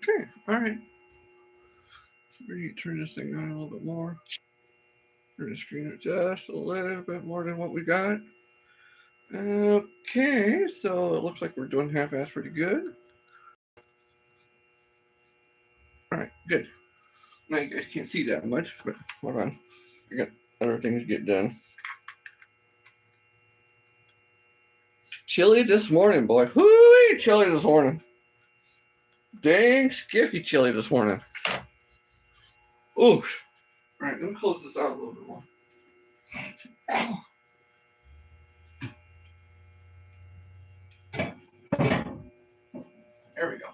Okay, all right. So we need to turn this thing on a little bit more. Turn the screen up just a little bit more than what we got. Okay, so it looks like we're doing half-ass pretty good. All right, good. Now you guys can't see that much, but hold on. I got other things to get done. Chilly this morning, boy. Whoo, chilly this morning. Dang, skiffy chilly this morning. Oof. All right, let me close this out a little bit more. There we go.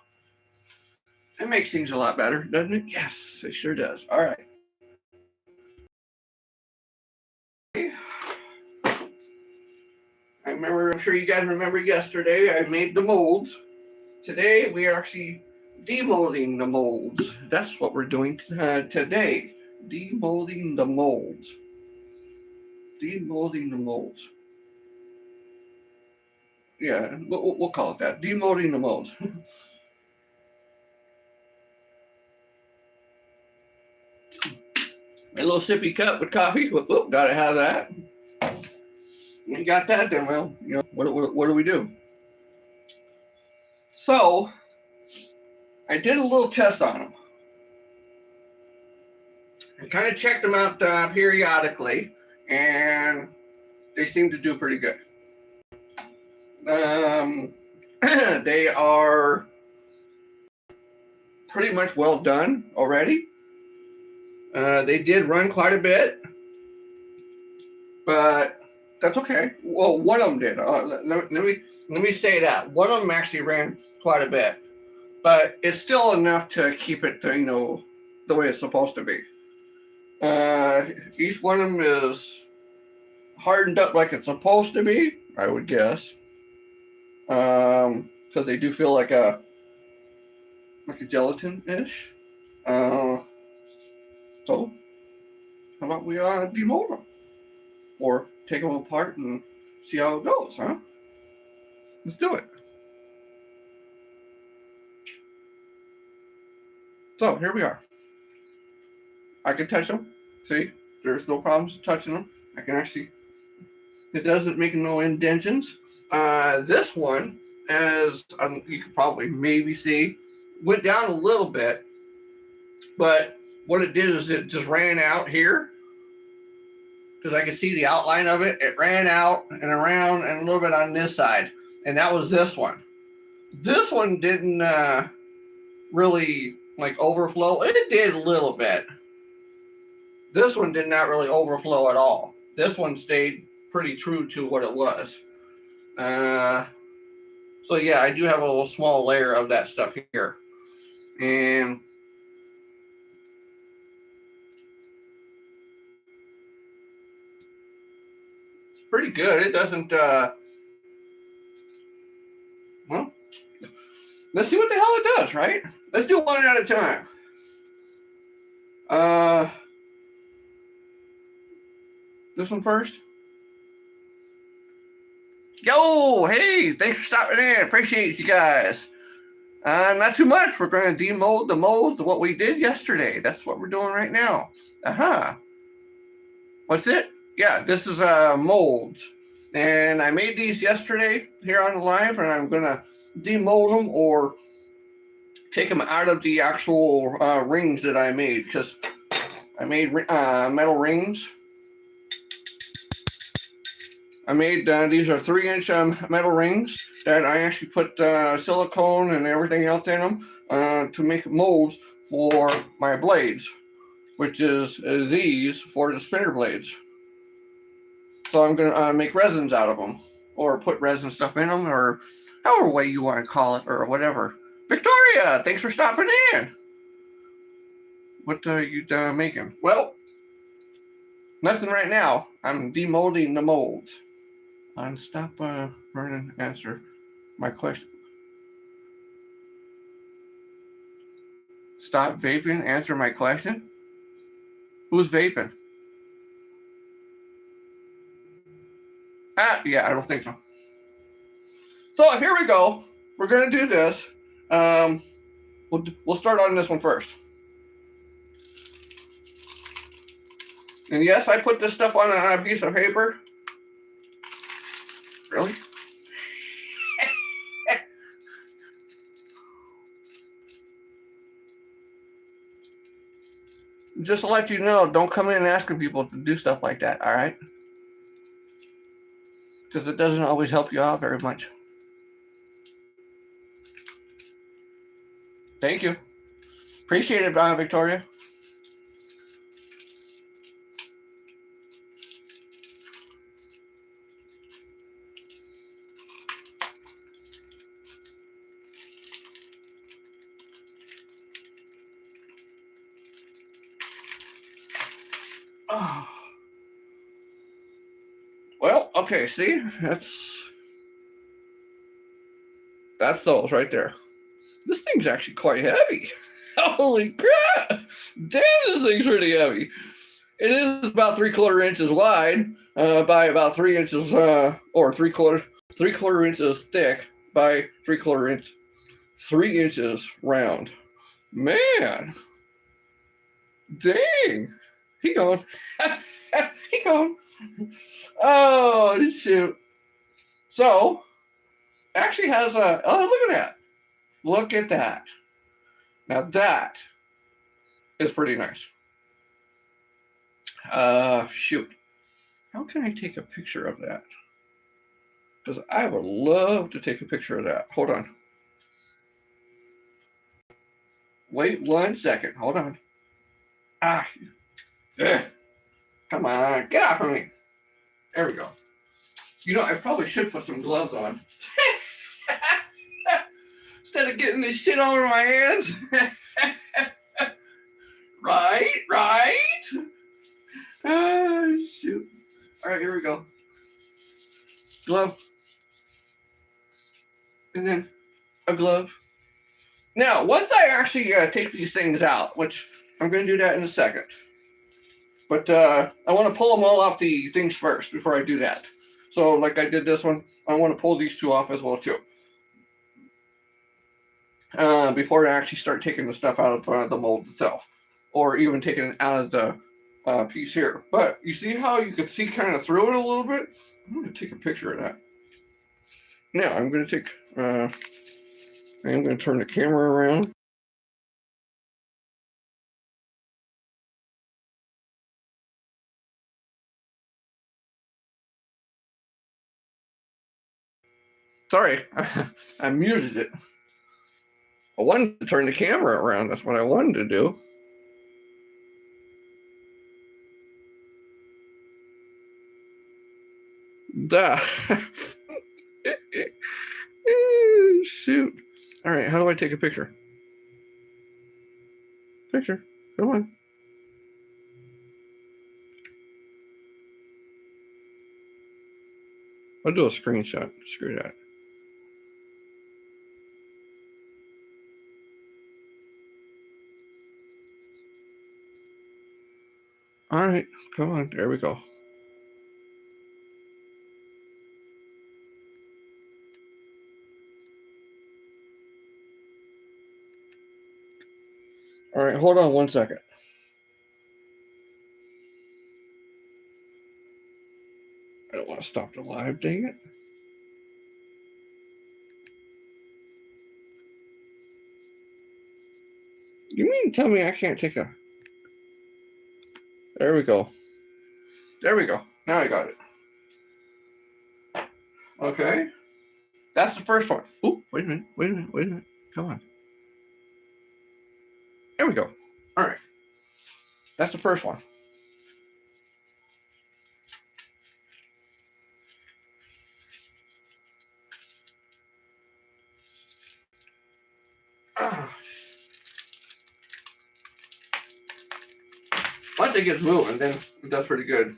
That makes things a lot better, doesn't it? Yes, it sure does. All right. I'm sure you guys remember yesterday I made the molds. Today we are actually demolding the molds. That's what we're doing today. Demolding the molds. Demolding the molds. Yeah, we'll call it that. Demolding the molds. A little sippy cup with coffee. Whoop, gotta have that. When you got that, then well, you know, what do we do? So, I did a little test on them. I kind of checked them out periodically, and they seem to do pretty good. They are pretty much well done already. They did run quite a bit, but that's okay. Well, one of them did. Let me say that one of them actually ran quite a bit, but it's still enough to keep it, the way it's supposed to be. Each one of them is hardened up like it's supposed to be, I would guess, because they do feel like a gelatin-ish. So, how about we demold them, or take them apart and see how it goes, huh? Let's do it. So here we are. I can touch them. See, there's no problems touching them. I can actually. It doesn't make no indentions. This one, as you could probably maybe see, went down a little bit, but what it did is it just ran out here, because I could see the outline of it. It ran out and around and a little bit on this side, and that was this one. This one didn't really like overflow. It did a little bit. This one did not really overflow at all. This one stayed pretty true to what it was. So yeah, I do have a little small layer of that stuff here. And it's pretty good. It doesn't, well, let's see what the hell it does, right? Let's do one at a time. This one first. Yo, hey, thanks for stopping in. Appreciate you guys. Not too much. We're going to demold the molds of what we did yesterday. That's what we're doing right now. What's it? Yeah, this is molds. And I made these yesterday here on the live, and I'm going to demold them or take them out of the actual rings that I made, because I made metal rings. I made, these are 3-inch metal rings that I actually put silicone and everything else in them to make molds for my blades, which is these for the spinner blades. So I'm going to make resins out of them, or put resin stuff in them, or however way you want to call it, or whatever. Victoria, thanks for stopping in. What are you making? Well, nothing right now. I'm demolding the molds. Stop, Vernon, answer my question. Stop vaping, answer my question? Who's vaping? Yeah, I don't think so. So here we go. We're going to do this. We'll start on this one first. And yes, I put this stuff on a piece of paper. Really? Just to let you know, don't come in asking people to do stuff like that, all right? Because it doesn't always help you out very much. Thank you. Appreciate it, Victoria. Oh. Well, okay, see? That's those right there. This thing's actually quite heavy. Holy crap! Damn, this thing's pretty heavy. It is about 3/4 inches wide by about 3 inches, or three-quarter inches thick by 3/4 inch, 3 inches round. Man, dang, he going, he going. Oh shoot! So actually has a. Oh, look at that! Look at that! Now that is pretty nice. Shoot. How can I take a picture of that? Because I would love to take a picture of that. Hold on. Wait 1 second. Hold on. Ah. Ugh. Come on. Get off of me. There we go. You know, I probably should put some gloves on. Instead of getting this shit all over my hands. Right? Oh, shoot. All right, here we go. Glove. And then a glove. Now, once I actually take these things out, which I'm going to do that in a second. But I want to pull them all off the things first before I do that. So like I did this one, I want to pull these two off as well too. Before I actually start taking the stuff out of the mold itself. Or even taking it out of the piece here. But you see how you can see kind of through it a little bit? I'm going to take a picture of that. Now I'm going to take, I'm going to turn the camera around. Sorry, I muted it. I wanted to turn the camera around. That's what I wanted to do. Duh. Shoot. All right, how do I take a picture? Picture. Come on. I'll do a screenshot. Screw that. All right, come on. There we go. All right, hold on 1 second. I don't want to stop the live, dang it. You mean to tell me I can't take a... There we go. There we go. Now I got it. Okay. That's the first one. Oh, wait a minute. Come on. There we go. All right. That's the first one. Once it gets moving, then it does pretty good.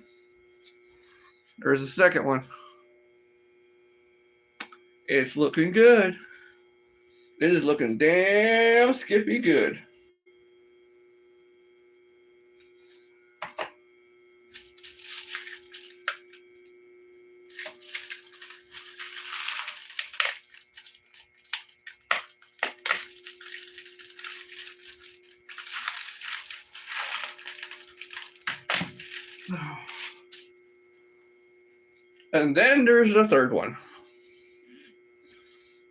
There's the second one. It's looking good. It is looking damn skippy good. And then there's the third one.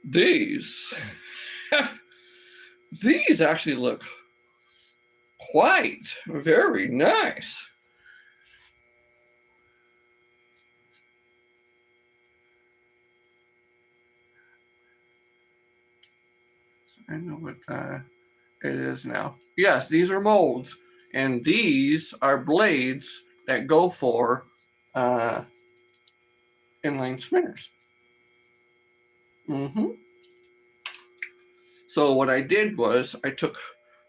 These. These actually look quite very nice. I know what it is now. Yes, these are molds, and these are blades that go for inline spinners. So what I did was I took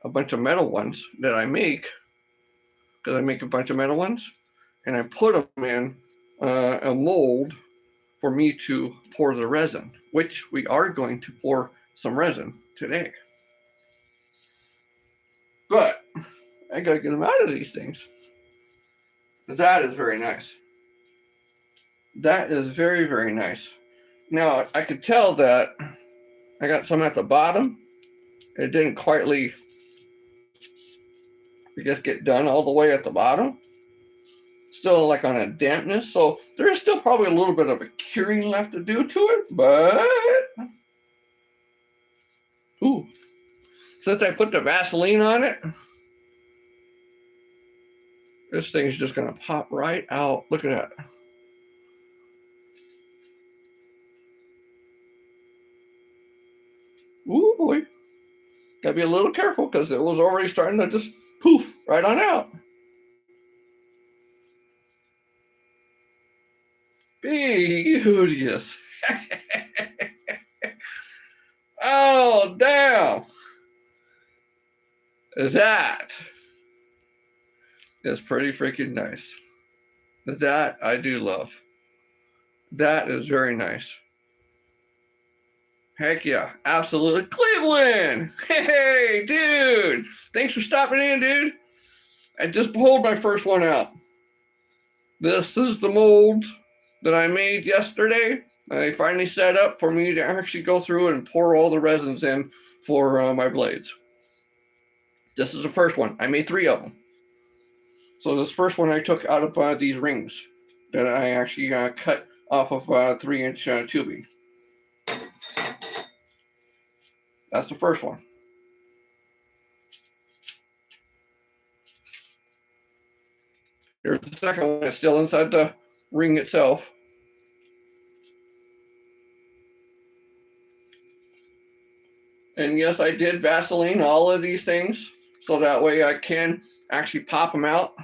a bunch of metal ones that I make, because I make a bunch of metal ones, and I put them in a mold for me to pour the resin, which we are going to pour some resin today. But I gotta get them out of these things. That is very nice. That is very, very nice. Now, I could tell that I got some at the bottom. It didn't quite, I guess, get done all the way at the bottom. Still like on a dampness. So there's still probably a little bit of a curing left to do to it. But, ooh, since I put the Vaseline on it, this thing's just going to pop right out. Look at that. Ooh, boy. Got to be a little careful because it was already starting to just poof right on out. Beauteous. Oh, damn. That is pretty freaking nice. That I do love. That is very nice. Heck yeah, absolutely. Cleveland! Hey, dude! Thanks for stopping in, dude. I just pulled my first one out. This is the mold that I made yesterday. I finally set up for me to actually go through and pour all the resins in for my blades. This is the first one. I made 3 of them. So this first one I took out of these rings that I actually cut off of 3-inch tubing. That's the first one. Here's the second one. It's still inside the ring itself. And yes, I did Vaseline all of these things, so that way I can actually pop them out.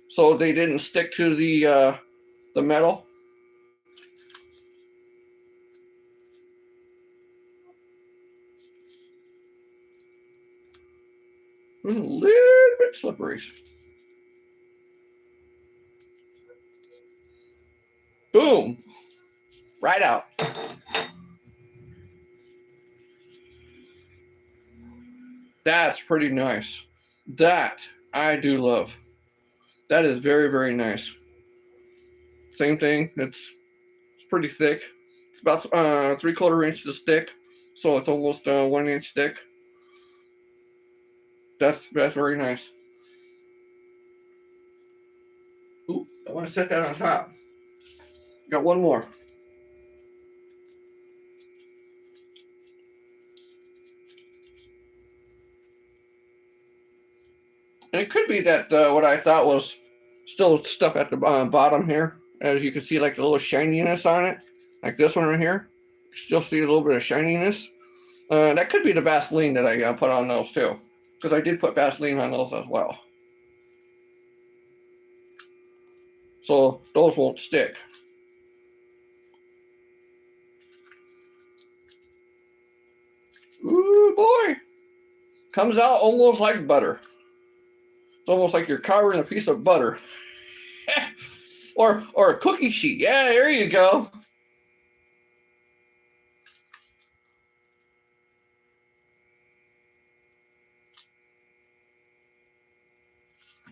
So they didn't stick to the metal. A little bit slippery. Boom. Right out. That's pretty nice. That I do love. That is very, very nice. Same thing. It's pretty thick. It's about 3/4 inches thick, so it's almost 1 inch thick. That's very nice. Ooh, I want to set that on top. Got one more. And it could be that what I thought was still stuff at the bottom here. As you can see, like a little shininess on it. Like this one right here. Still see a little bit of shininess. That could be the Vaseline that I put on those too. Because I did put Vaseline on those as well. So those won't stick. Ooh, boy. Comes out almost like butter. It's almost like you're covering a piece of butter. or a cookie sheet. Yeah, there you go.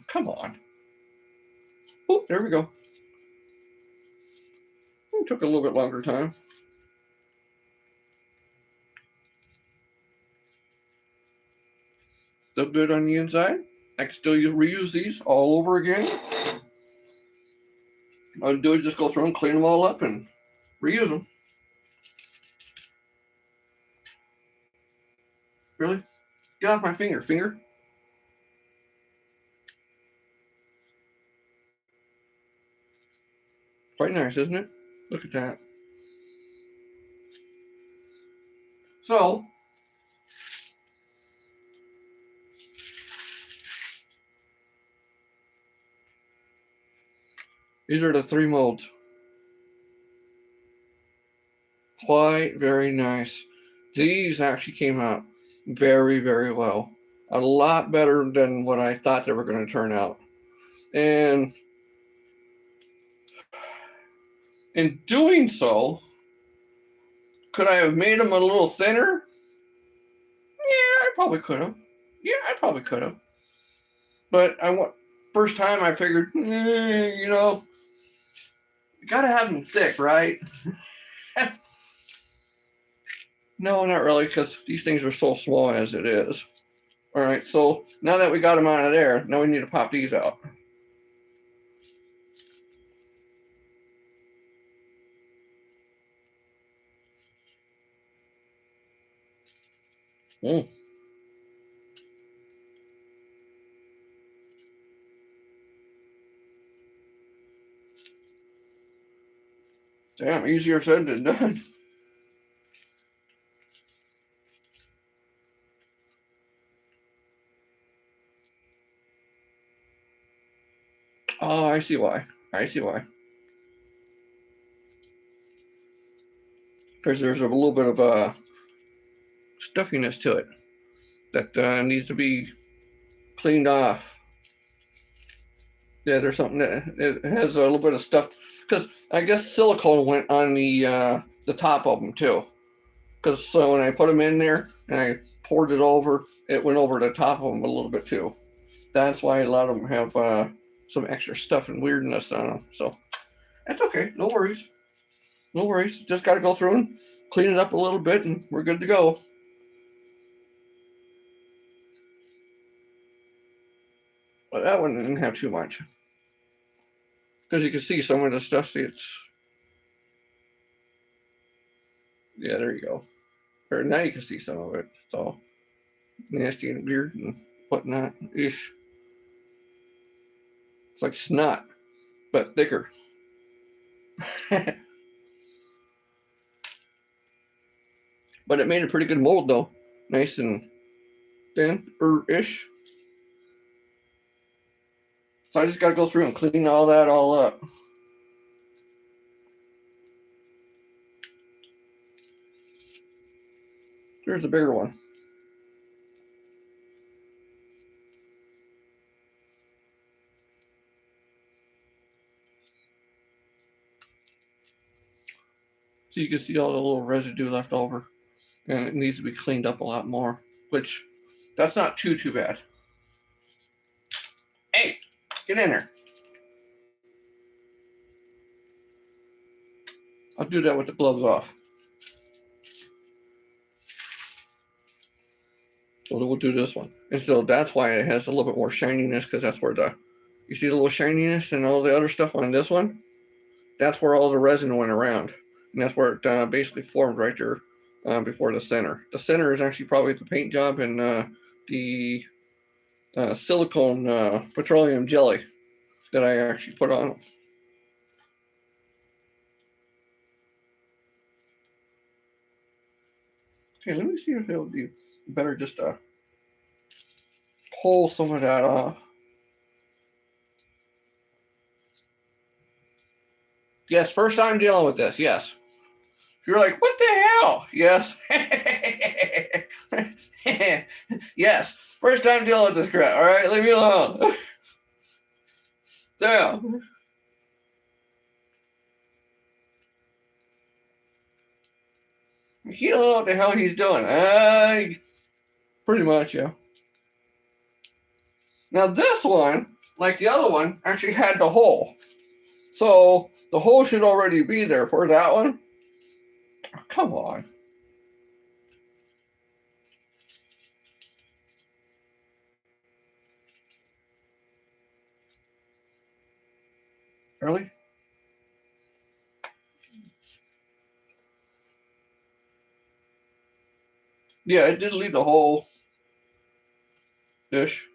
Come on. Oh, there we go. It took a little bit longer time. Still good on the inside. I can still reuse these all over again. all I do is just go through and clean them all up and reuse them. Really? Get off my finger, finger. Quite nice, isn't it? Look at that. So, these are the 3 molds. Quite very nice. These actually came out very, very well. A lot better than what I thought they were going to turn out. And in doing so, could I have made them a little thinner? Yeah, I probably could have. But first time I figured, you know, you gotta have them thick, right? No, not really, because these things are so small as it is. All right, so now that we got them out of there, now we need to pop these out. Mm. Damn, easier said than done. Oh, I see why. Because there's a little bit of stuffiness to it that needs to be cleaned off. Yeah, there's something that it has a little bit of stuff. Because I guess silicone went on the top of them too. Because so when I put them in there and I poured it over, it went over the top of them a little bit too. That's why a lot of them have some extra stuff and weirdness on them. So that's okay. No worries. No worries. Just got to go through and clean it up a little bit and we're good to go. But that one didn't have too much. Because you can see some of the stuff. Yeah, there you go. Or now you can see some of it. It's all nasty and weird and whatnot. Ish. It's like snot, but thicker. But it made a pretty good mold though. Nice and thin-ish. So I just got to go through and clean all that all up. Here's the bigger one. So you can see all the little residue left over. And it needs to be cleaned up a lot more. Which, that's not too bad. Hey, get in there. I'll do that with the gloves off. So we'll do this one. And so that's why it has a little bit more shininess, because that's where you see the little shininess and all the other stuff on this one? That's where all the resin went around. And that's where it basically formed right there before the center. The center is actually probably the paint job and the silicone petroleum jelly that I actually put on. Okay, let me see if it'll be better just to pull some of that off. Yes, first time dealing with this, yes. You're like, what the hell? Yes. Yes, first time dealing with this crap. All right, leave me alone. Damn. He don't know what the hell he's doing. Pretty much, yeah. Now this one, like the other one, actually had the hole. So the hole should already be there for that one. Oh, come on. Really? Yeah, it did leave the whole dish.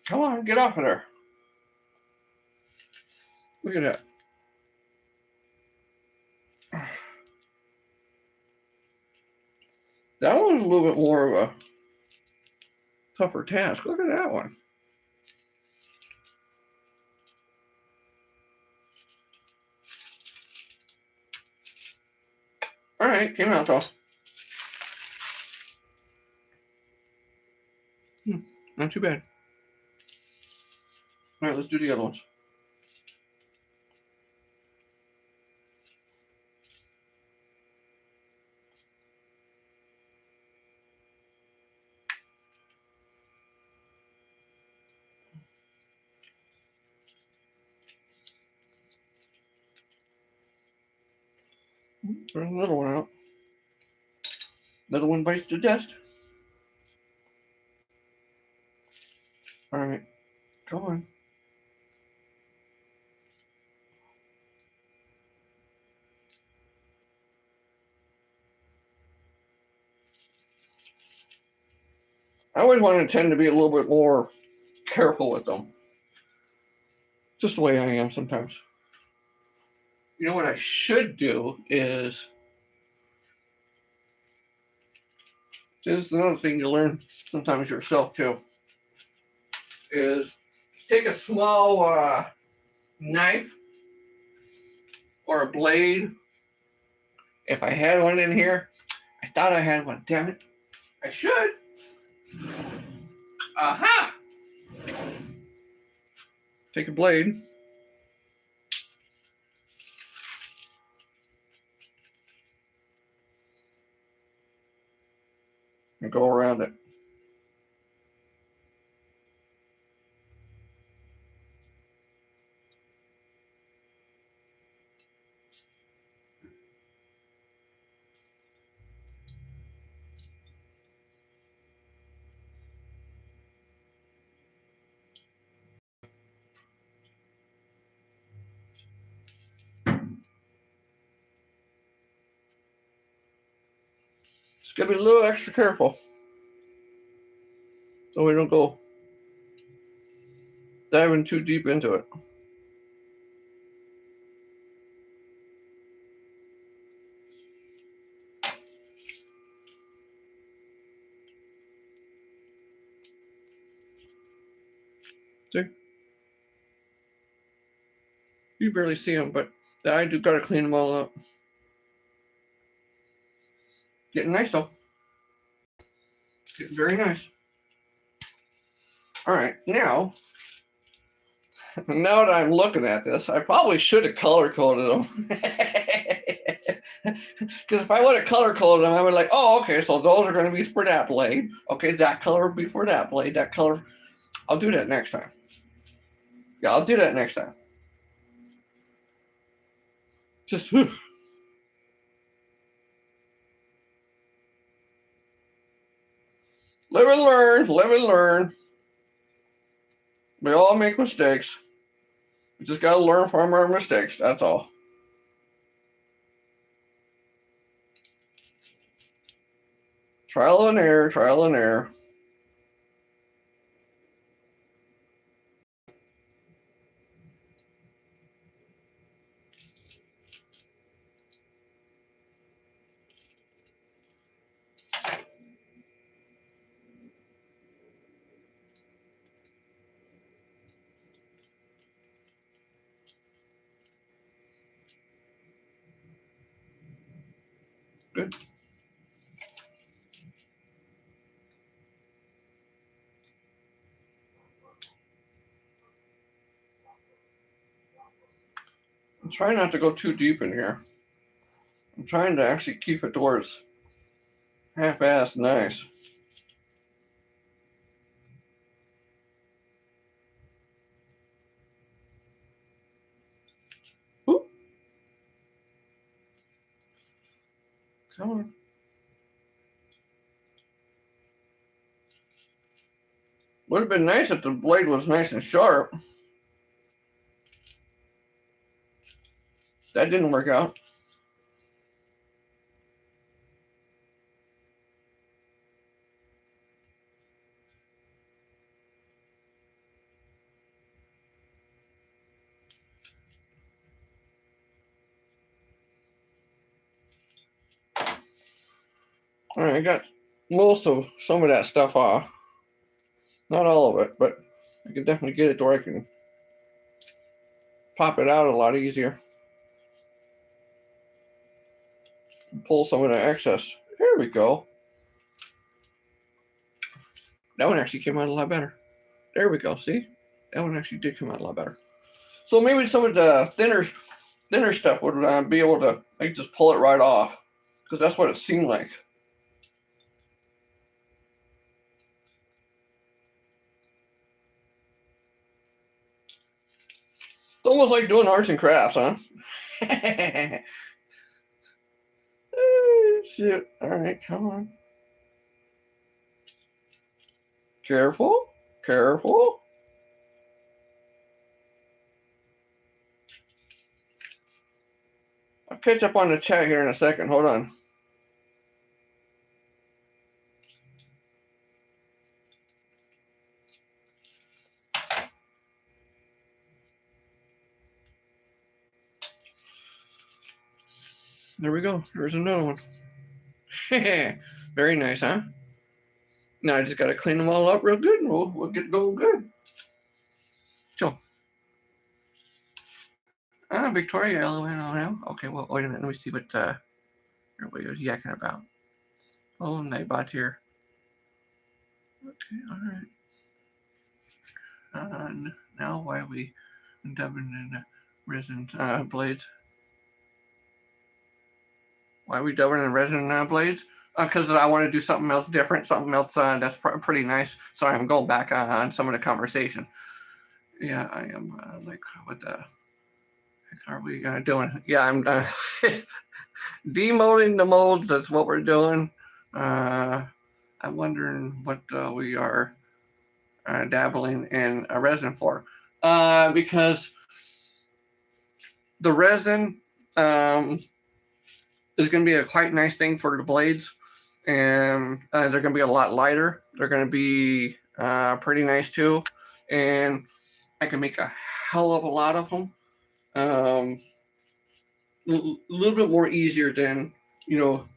Come on, get off of there. Look at that. That one was a little bit more of a tougher task. Look at that one. All right, came out though. Not too bad. All right, let's do the other ones. There's another one out. Another one bites the dust. All right, come on. I always want to tend to be a little bit more careful with them. Just the way I am sometimes. You know what I should do is, this is another thing you learn sometimes yourself too, is take a small knife or a blade. If I had one in here, I thought I had one, damn it. I should. Aha! Take a blade. And go around it. Just gotta be a little extra careful so we don't go diving too deep into it. See? You barely see them, but I do gotta clean them all up. Getting nice though. Getting very nice. All right, now that I'm looking at this, I probably should have color coded them. Because if I would have color coded them, I would like, oh, okay, so those are going to be for that blade. Okay, that color would be for that blade. That color, I'll do that next time. Yeah, I'll do that next time. Just whew. Live and learn, live and learn. We all make mistakes. We just got to learn from our mistakes. That's all. Trial and error, trial and error. Good. I'm trying not to go too deep in here. I'm trying to actually keep it towards half-assed nice. Ooh. Come on. Would have been nice if the blade was nice and sharp. That didn't work out. All right, I got most of some of that stuff off. Not all of it, but I can definitely get it to where I can pop it out a lot easier. Pull some of the excess. There we go. That one actually came out a lot better. There we go. See? That one actually did come out a lot better. So maybe some of the thinner stuff would be able to like just pull it right off, because that's what it seemed like. It's almost like doing arts and crafts, huh? Shit. All right, come on. Careful. Careful. I'll catch up on the chat here in a second. Hold on. There we go. There's another one. Very nice, huh? Now I just got to clean them all up real good, and we'll get going good. So, Victoria, LOL. Okay, well, wait a minute. Let me see what everybody was yakking about. Oh, Nightbot here. Okay, all right. Now why are we dubbing in resin blades? Why are we dubbing in resin blades? Because I want to do something else different, something else that's pretty nice. Sorry, I'm going back on some of the conversation. Yeah, I am. Like, what the heck are we doing? Yeah, I'm demolding the molds. That's what we're doing. I'm wondering what we are dabbling in resin for. Because the resin is going to be a quite nice thing for the blades, and they're going to be a lot lighter. They're going to be pretty nice too, and I can make a hell of a lot of them. A little bit more easier than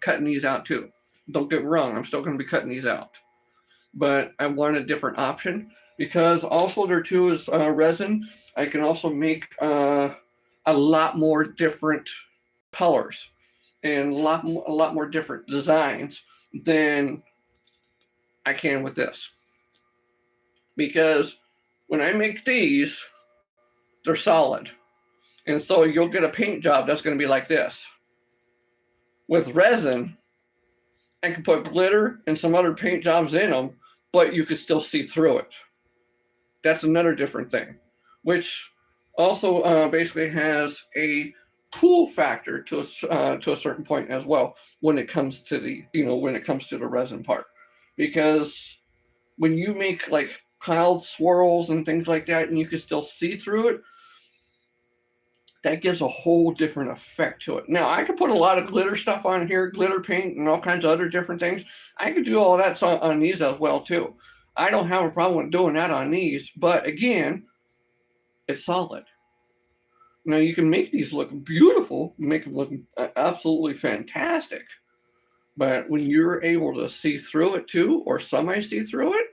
cutting these out too. Don't get me wrong, I'm still going to be cutting these out, but I want a different option, because also there too is resin. I can also make a lot more different colors and a lot more different designs than I can with this. Because when I make these, they're solid. And so you'll get a paint job that's going to be like this. With resin, I can put glitter and some other paint jobs in them, but you can still see through it. That's another different thing, which also basically has a cool factor to a certain point as well when it comes to the resin part, because when you make like cloud swirls and things like that, and you can still see through it, that gives a whole different effect to it. Now, I could put a lot of glitter stuff on here, glitter paint and all kinds of other different things. I could do all that on these as well too. I don't have a problem with doing that on these, but again, it's solid. Now, you can make these look beautiful, make them look absolutely fantastic, but when you're able to see through it too, or semi-see through it,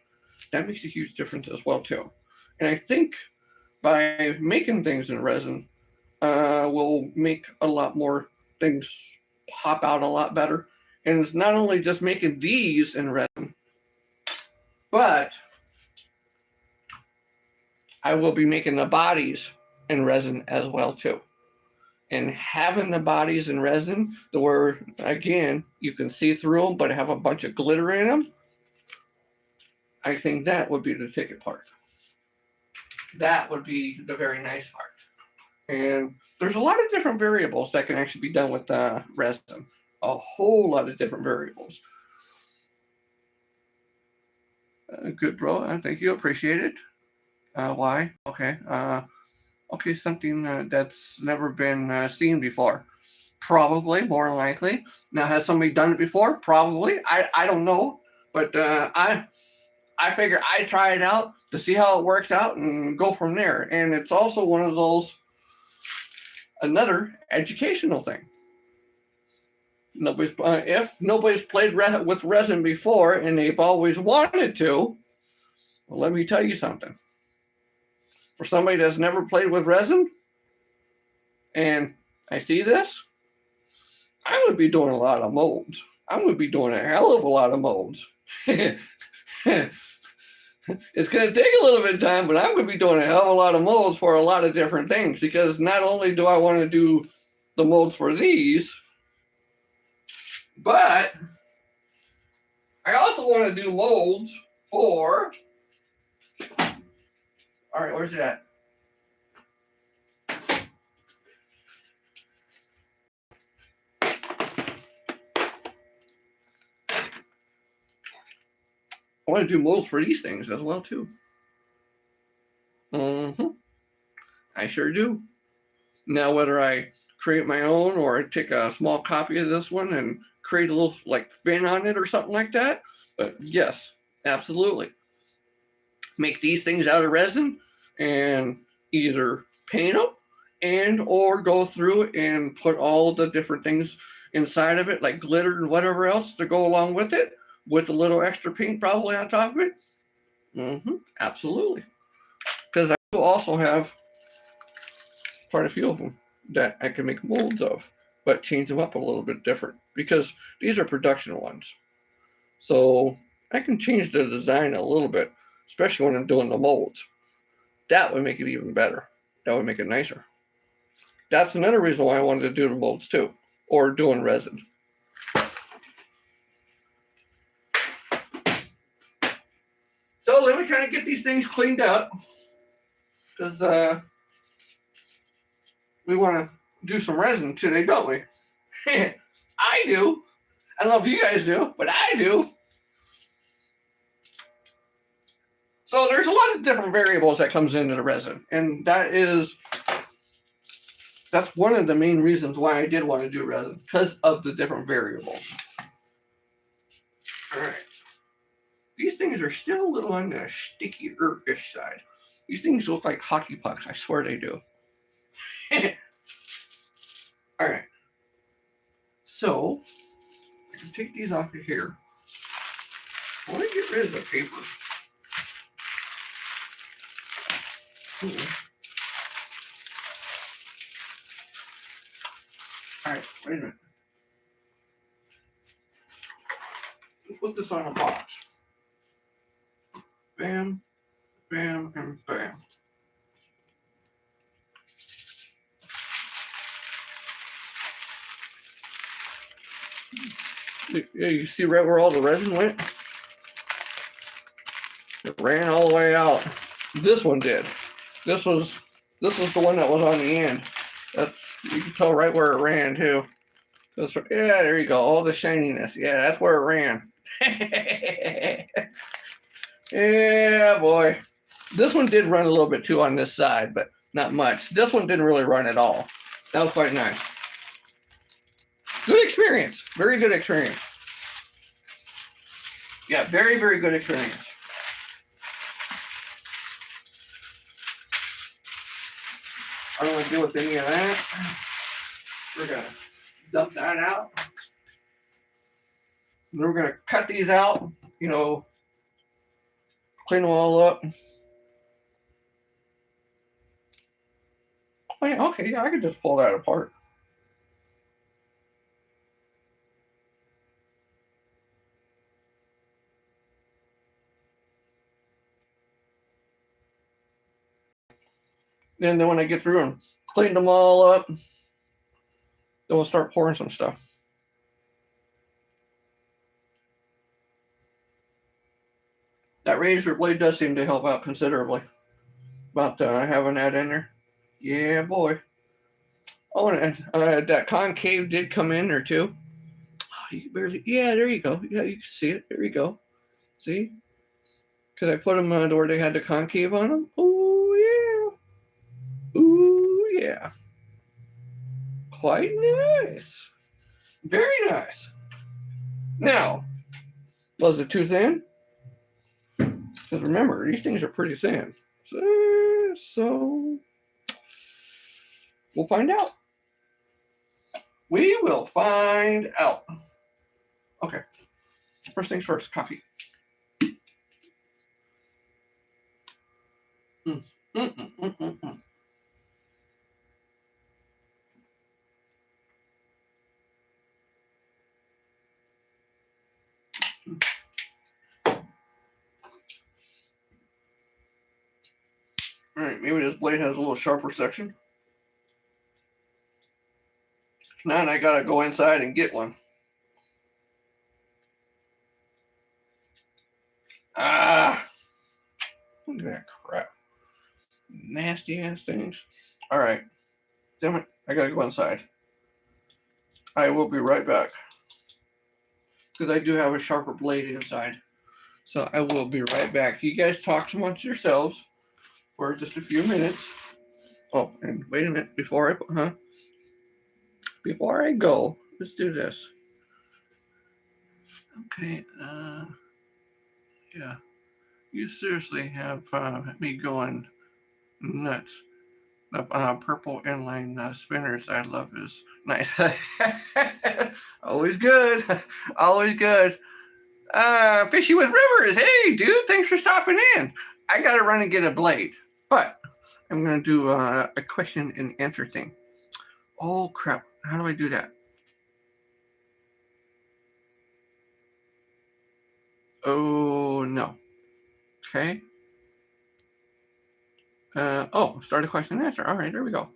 that makes a huge difference as well too. And I think by making things in resin, will make a lot more things pop out a lot better. And it's not only just making these in resin, but I will be making the bodies in resin as well too. And having the bodies in resin, where again you can see through them, but have a bunch of glitter in them, I think that would be the ticket part. That would be the very nice part. And there's a lot of different variables that can actually be done with resin. A whole lot of different variables. Good, bro. Thank you. Appreciate it. Why? Okay. Okay, something that's never been seen before. Probably, more likely. Now, has somebody done it before? Probably. I don't know. But I figure I try it out to see how it works out and go from there. And it's also one of those, another educational thing. If nobody's played with resin before and they've always wanted to, well, let me tell you something. For somebody that's never played with resin, and I see this, I'm going to be doing a lot of molds. I'm going to be doing a hell of a lot of molds. It's going to take a little bit of time, but I'm going to be doing a hell of a lot of molds for a lot of different things, because not only do I want to do the molds for these, but I also want to do molds for, all right, where's that? I want to do molds for these things as well, too. I sure do. Now, whether I create my own or I take a small copy of this one and create a little like fin on it or something like that, but yes, absolutely. Make these things out of resin and either paint them and or go through and put all the different things inside of it, like glitter and whatever else to go along with it, with a little extra paint probably on top of it. Absolutely. Because I also have quite a few of them that I can make molds of, but change them up a little bit different, because these are production ones. So I can change the design a little bit, especially when I'm doing the molds. That would make it even better. That would make it nicer. That's another reason why I wanted to do the molds too, or doing resin. So let me kind of get these things cleaned up, because we want to do some resin today, don't we? I do. I don't know if you guys do, but I do. So there's a lot of different variables that comes into the resin, and that's one of the main reasons why I did want to do resin, because of the different variables. All right. These things are still a little on the sticky ish side. These things look like hockey pucks. I swear they do. All right. So I can take these off of here. I want to get rid of the paper. All right, wait a minute. Let's put this on a box. Bam, bam, and bam. Yeah, you see right where all the resin went? It ran all the way out. This one did. This was the one that was on the end. You can tell right where it ran too. Yeah, there you go. All the shininess. Yeah, that's where it ran. Yeah, boy. This one did run a little bit too on this side, but not much. This one didn't really run at all. That was quite nice. Good experience. Very good experience. Yeah, very, very good experience. I don't want to deal with any of that. We're going to dump that out. And then we're going to cut these out, clean them all up. Oh, yeah, okay, yeah, I can just pull that apart. And then when I get through and clean them all up, then we'll start pouring some stuff. That razor blade does seem to help out considerably about having that in there. Yeah, boy. Oh, and that concave did come in there too. Oh, you can barely. Yeah, there you go. Yeah, you can see it. There you go. See? Because I put them where they had the concave on them. Oh yeah. Ooh yeah. Quite nice. Very nice. Now, was it too thin? Because remember, these things are pretty thin. So we'll find out. We will find out. Okay. First things first, coffee. Mm. Mm, mm, mm, mm, mm. All right, maybe this blade has a little sharper section. Now I gotta go inside and get one. Ah, look at that crap. Nasty ass things. All right, damn it, I gotta go inside. I will be right back because I do have a sharper blade inside. So I will be right back. You guys talk amongst yourselves for just a few minutes. Oh, and wait a minute before I go, let's do this. Okay, yeah, you seriously have me going nuts. The purple inline spinners I love is nice. Always good, always good. Fishy with Rivers, hey dude, thanks for stopping in. I gotta run and get a blade, but I'm gonna do a question and answer thing. Oh crap, how do I do that? Oh no. Okay. Oh, start a question and answer. All right, there we go.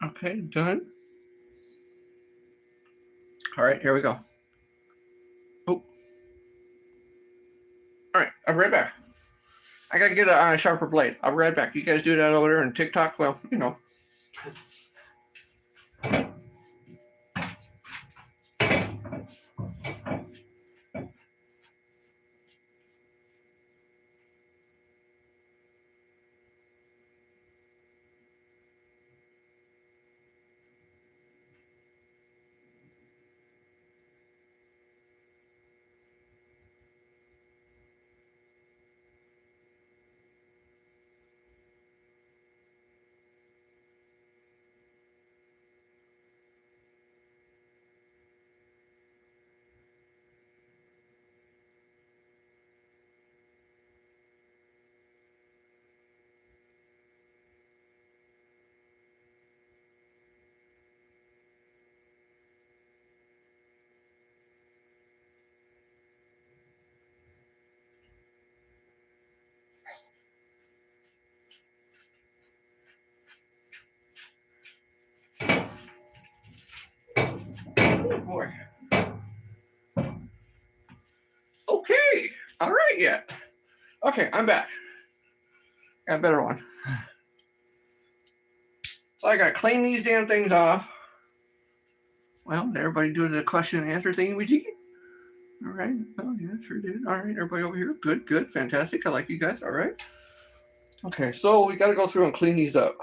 Okay, done. All right, here we go. Oh. All right, I'll be right back. I gotta get a sharper blade. I'll be right back. You guys do that over there on TikTok? Well, you know. Oh boy. Okay. All right, yeah. Okay, I'm back. Got a better one. So I gotta clean these damn things off. Well, did everybody do the question and answer thing with you? All right. Oh, yeah, sure did. All right, everybody over here. Good, good, fantastic. I like you guys. All right. Okay, so we gotta go through and clean these up.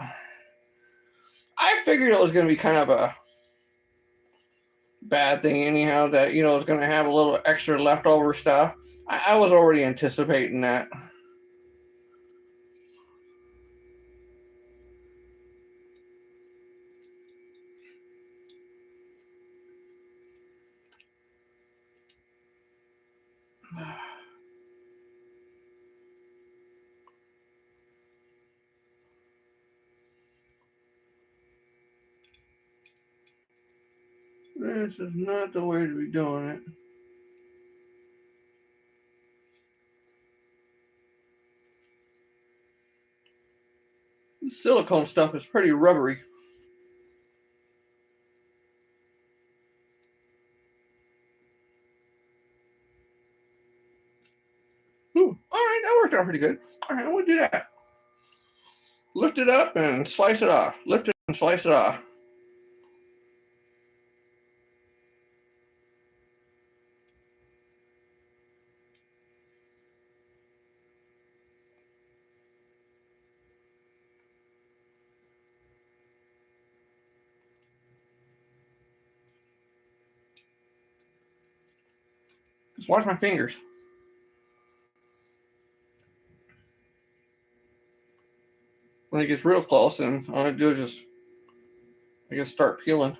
I figured it was gonna be kind of a bad thing anyhow, that it's going to have a little extra leftover stuff. I was already anticipating that. This is not the way to be doing it. The silicone stuff is pretty rubbery. Ooh, all right, that worked out pretty good. All right, I'm going to do that. Lift it up and slice it off. Lift it and slice it off. Just watch my fingers. When it gets real close, then all I do is just, I guess, start peeling.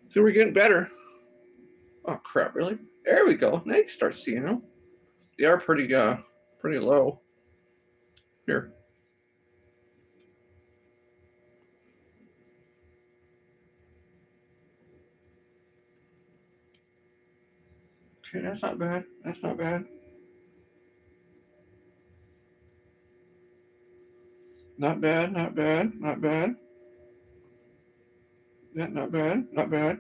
See, we're getting better. Oh crap! Really? There we go. Now you can start seeing them. They are pretty low. Here. Okay, that's not bad. That's not bad. Not bad. Not bad. Not bad. Yeah, not bad. Not bad.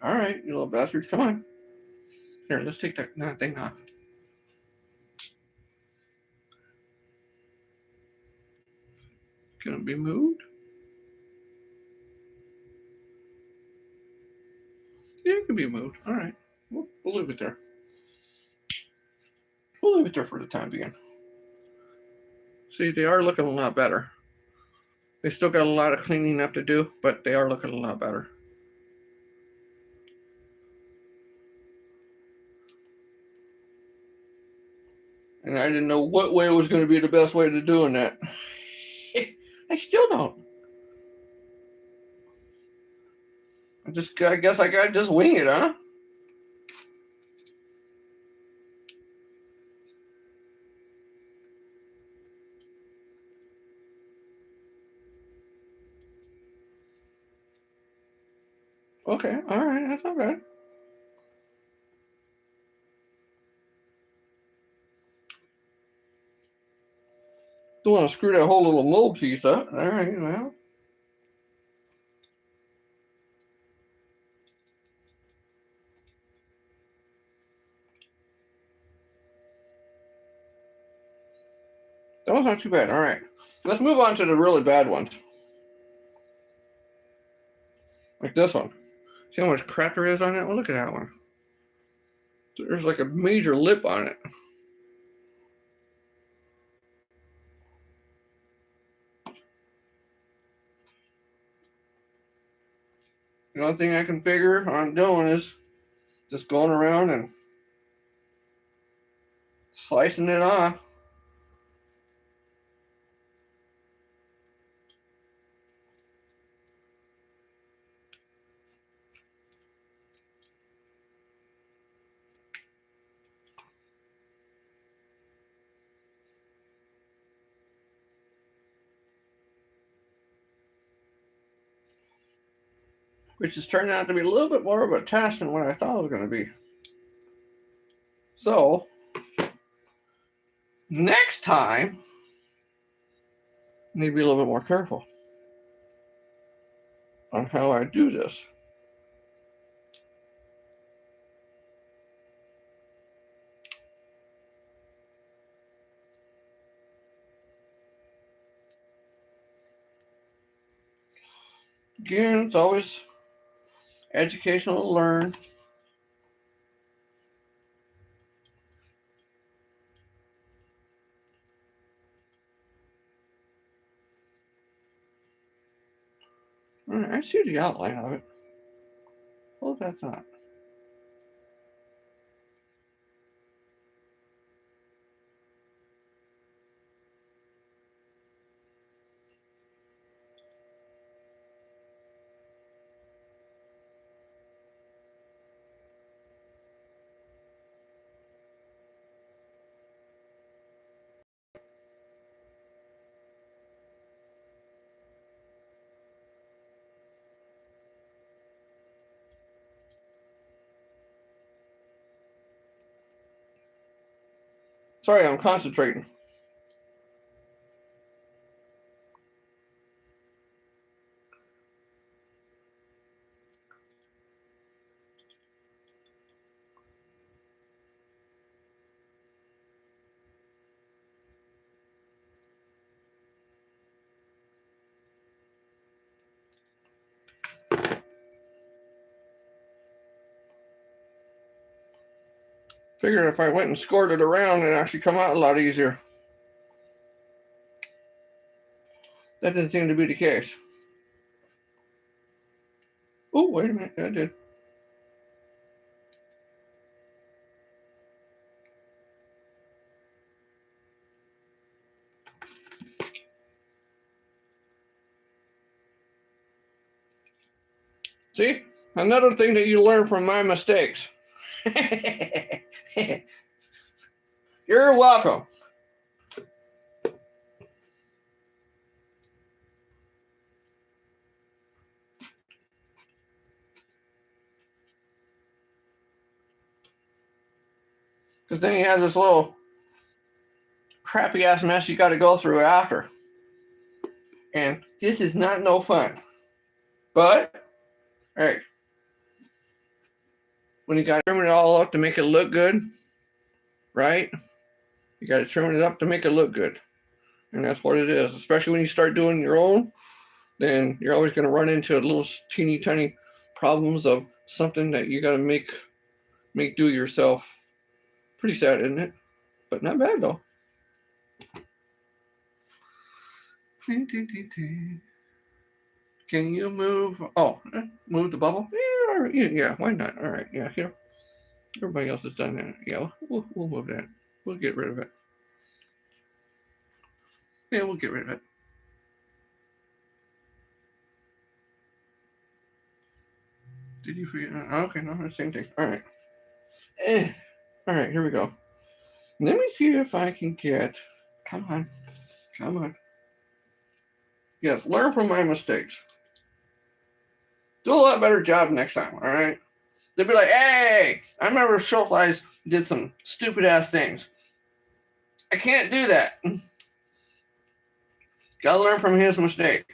All right, you little bastards, come on. Here, let's take that thing off. Can it be moved? Yeah, it can be moved. All right, we'll leave it there. We'll leave it there for the time being. See, they are looking a lot better. They still got a lot of cleaning up to do, but they are looking a lot better. And I didn't know what way was going to be the best way to doing that. I still don't. I guess I gotta just wing it, huh? Okay, all right, that's not bad. Don't want to screw that whole little mold piece up. All right, well. That one's not too bad. All right, let's move on to the really bad ones. Like this one. See how much crap there is on that one? Look at that one. There's like a major lip on it. The only thing I can figure on doing is just going around and slicing it off. Which is turning out to be a little bit more of a task than what I thought it was going to be. So, next time, I need to be a little bit more careful on how I do this. Again, it's always educational to learn. All right, I see the outline of it. Well, that's not. Sorry, I'm concentrating. Figured if I went and scored it around, it'd actually come out a lot easier. That didn't seem to be the case. Oh, wait a minute. That did. See? Another thing that you learn from my mistakes. You're welcome. Because then you have this little crappy ass mess you got to go through after. And this is not no fun. But, hey, when you got to trim it all up to make it look good, right? You got to trim it up to make it look good. And that's what it is. Especially when you start doing your own, then you're always going to run into little teeny tiny problems of something that you got to make do yourself. Pretty sad, isn't it? But not bad though. Can you move? Oh, move the bubble? Yeah, why not? All right, yeah, here. Everybody else has done that. Yeah, we'll move that. We'll get rid of it. Yeah, we'll get rid of it. Did you forget? Okay, no, the same thing. All right. All right, here we go. Let me see if I can get. Come on. Come on. Yes, learn from my mistakes. Do a lot better job next time, all right? They'll be like, hey, I remember ShowFlies did some stupid ass things. I can't do that. Gotta learn from his mistake.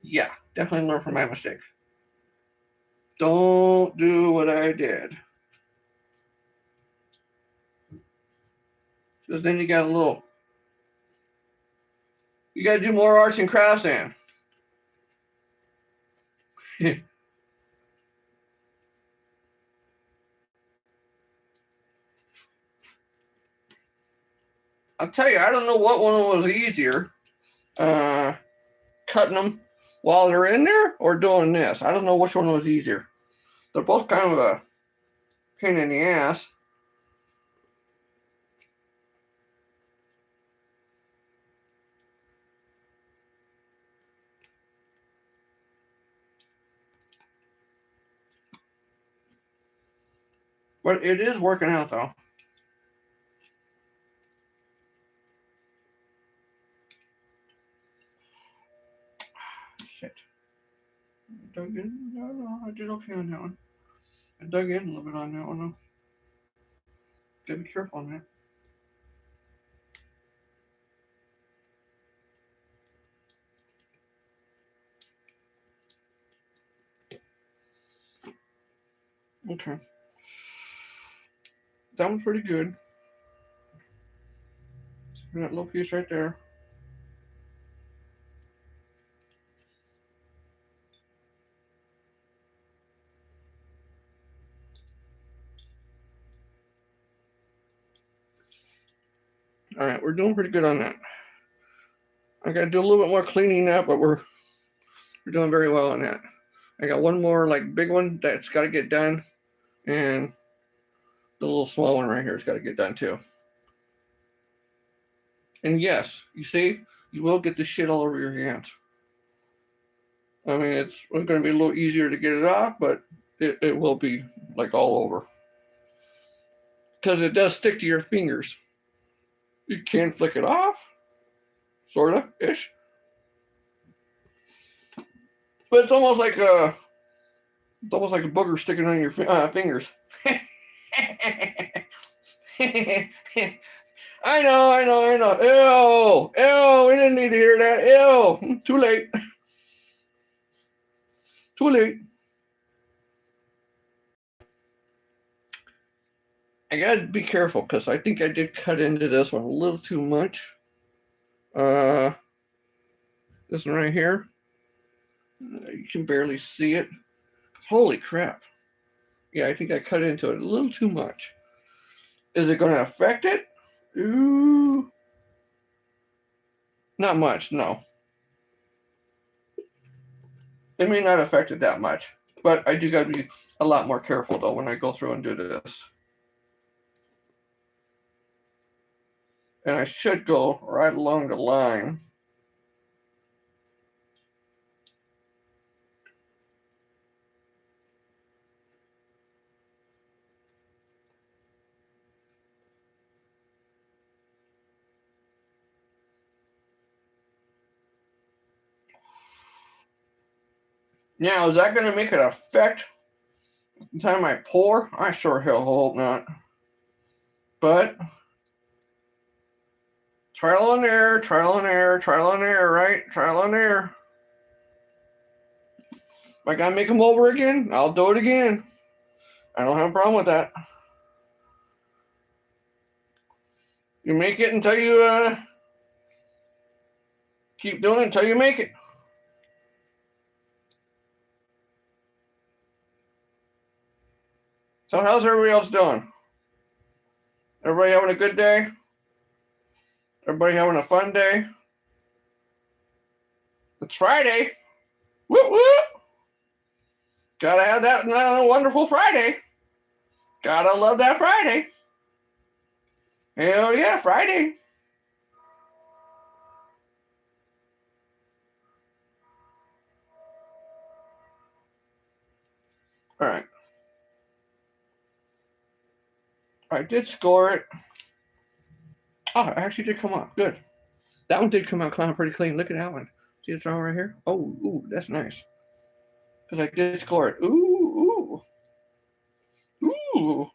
Yeah, definitely learn from my mistake. Don't do what I did. Because then you got a little. You gotta do more arts and crafts then. I'll tell you, I don't know what one was easier. Cutting them while they're in there or doing this. I don't know which one was easier. They're both kind of a pain in the ass. But it is working out though. Shit. I dug in. No, I did okay on that one. I dug in a little bit on that one though. Gotta be careful on that. Okay. That one's pretty good. That little piece right there. All right, we're doing pretty good on that. I got to do a little bit more cleaning up, but we're doing very well on that. I got one more like big one that's got to get done, and the little small one right here has got to get done too. And yes, you see, you will get this shit all over your hands. I mean, it's going to be a little easier to get it off, but it will be like all over. Because it does stick to your fingers. You can flick it off, sort of, ish. But it's almost like a booger sticking on your fingers. I know. Ew, we didn't need to hear that. Ew, too late. Too late. I gotta be careful because I think I did cut into this one a little too much. This one right here. You can barely see it. Holy crap. Yeah, I think I cut into it a little too much. Is it going to affect it? Ooh. Not much, no. It may not affect it that much, but I do got to be a lot more careful though when I go through and do this. And I should go right along the line. Now, is that going to make it affect the time I pour? I sure hell hope not. But trial and error, trial and error, trial and error, right? Trial and error. If I gotta make them over again, I'll do it again. I don't have a problem with that. You make it until you keep doing it until you make it. So how's everybody else doing? Everybody having a good day? Everybody having a fun day? It's Friday. Whoop whoop. Gotta have that wonderful Friday. Gotta love that Friday. Hell yeah, Friday. All right. I did score it. Oh, it actually did come out. Good. That one did come out kind of pretty clean. Look at that one. See it's all right here? Oh, ooh, that's nice. Because I did score it. Ooh, ooh. Ooh.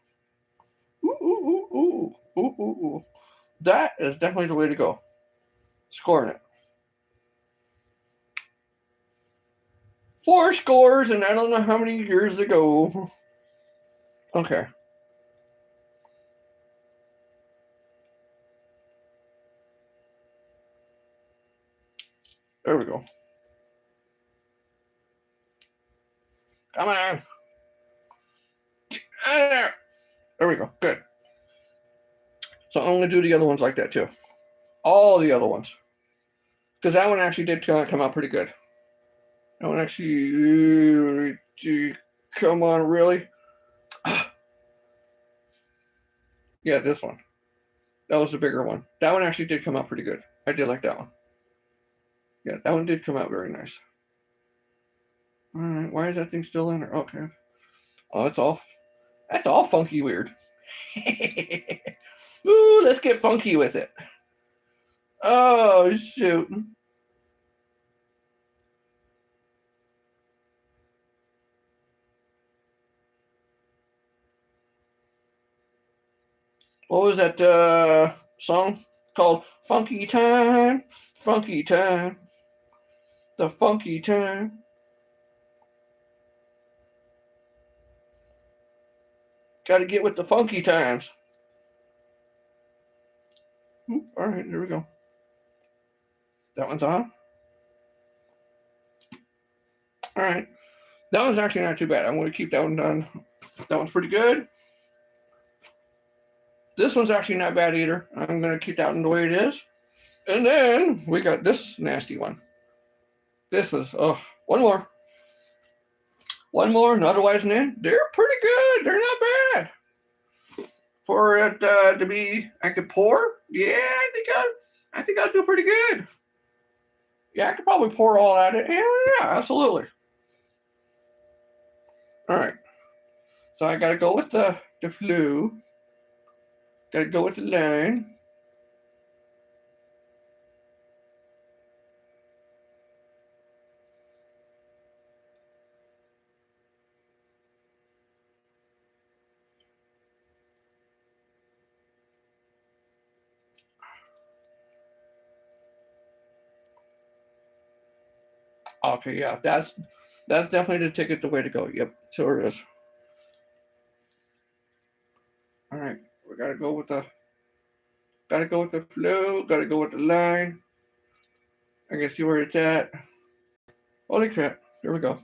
Ooh, ooh, ooh, ooh, ooh, ooh. That is definitely the way to go. Scoring it. 4 scores, and I don't know how many years ago. Okay. There we go. Come on. Get out of there. There we go. Good. So I'm going to do the other ones like that too. All the other ones. Because that one actually did come out pretty good. That one actually... Come on, really? Yeah, this one. That was the bigger one. That one actually did come out pretty good. I did like that one. Yeah, that one did come out very nice. All right, why is that thing still in there? Okay. Oh, that's all funky weird. Ooh, let's get funky with it. Oh, shoot. What was that song called? Funky Time, Funky Time, the Funky Time. Got to get with the funky times. All right, there we go. That one's on. All right. That one's actually not too bad. I'm going to keep that one done. That one's pretty good. This one's actually not bad either. I'm going to keep that one the way it is. And then we got this nasty one. This is, one more. One more, and otherwise, then they're pretty good. They're not bad. For it to be, I could pour. Yeah, I think I'll do pretty good. Yeah, I could probably pour all at it. Yeah, absolutely. All right. So I got to go with the flu. Got to go with the line. Okay, yeah, that's definitely the ticket, the way to go. Yep, sure is. All right, we gotta go with the flow. Gotta go with the line. I can see where it's at. Holy crap! Here we go.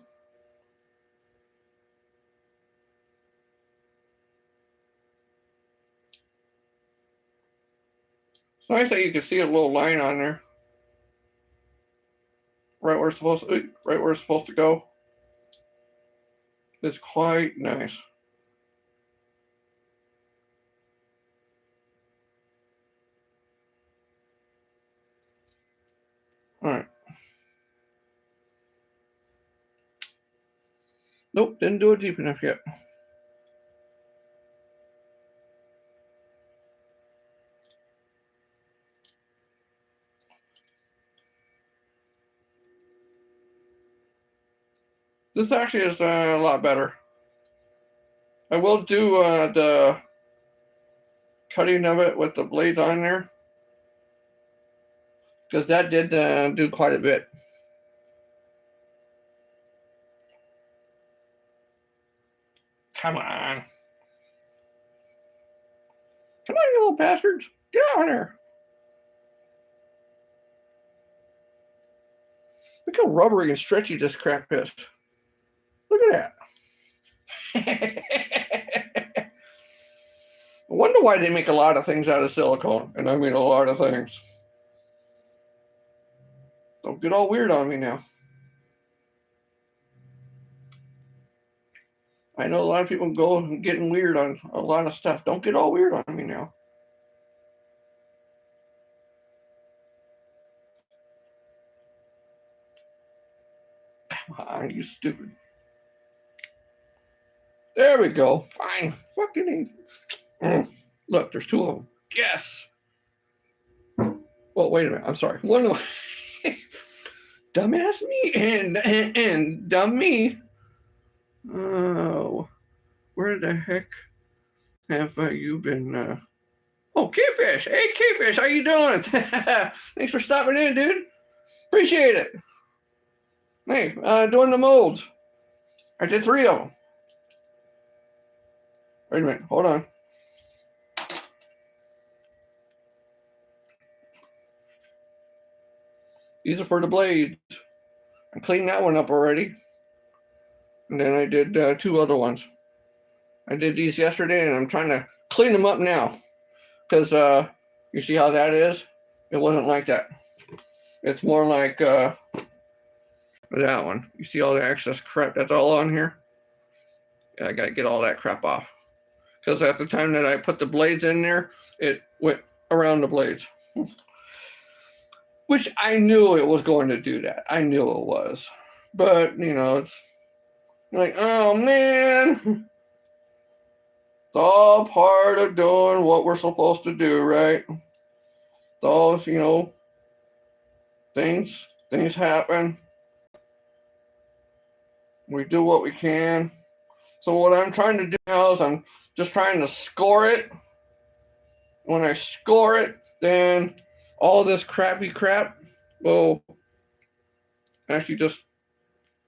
It's nice that you can see a little line on there. right where it's supposed to go. It's quite nice. All right. Nope, didn't do it deep enough yet. This actually is a lot better. I will do the cutting of it with the blade on there, because that did do quite a bit. Come on. Come on, you little bastards. Get out of there. Look how rubbery and stretchy this crap is. Look at that. I wonder why they make a lot of things out of silicone. And I mean a lot of things. Don't get all weird on me now. I know a lot of people go getting weird on a lot of stuff. Don't get all weird on me now. Come on, you stupid. There we go. Fine. Fucking Look, there's two of them. Yes. Well, wait a minute. I'm sorry. One of them. Dumbass me and dumb me. Oh, where the heck have you been? Oh, Keyfish. Hey, Keyfish, how you doing? Thanks for stopping in, dude. Appreciate it. Hey, doing the molds. I did 3 of them. Wait a minute. Hold on. These are for the blades. I cleaned that one up already. And then I did 2 other ones. I did these yesterday, and I'm trying to clean them up now. Because you see how that is? It wasn't like that. It's more like that one. You see all the excess crap that's all on here? Yeah, I got to get all that crap off. Because at the time that I put the blades in there, it went around the blades. Which I knew it was going to do that. I knew it was. But, you know, it's like, oh, man. It's all part of doing what we're supposed to do, right? It's all, you know, things happen. We do what we can. So what I'm trying to do now is I'm just trying to score it. When I score it, then all this crappy crap will actually just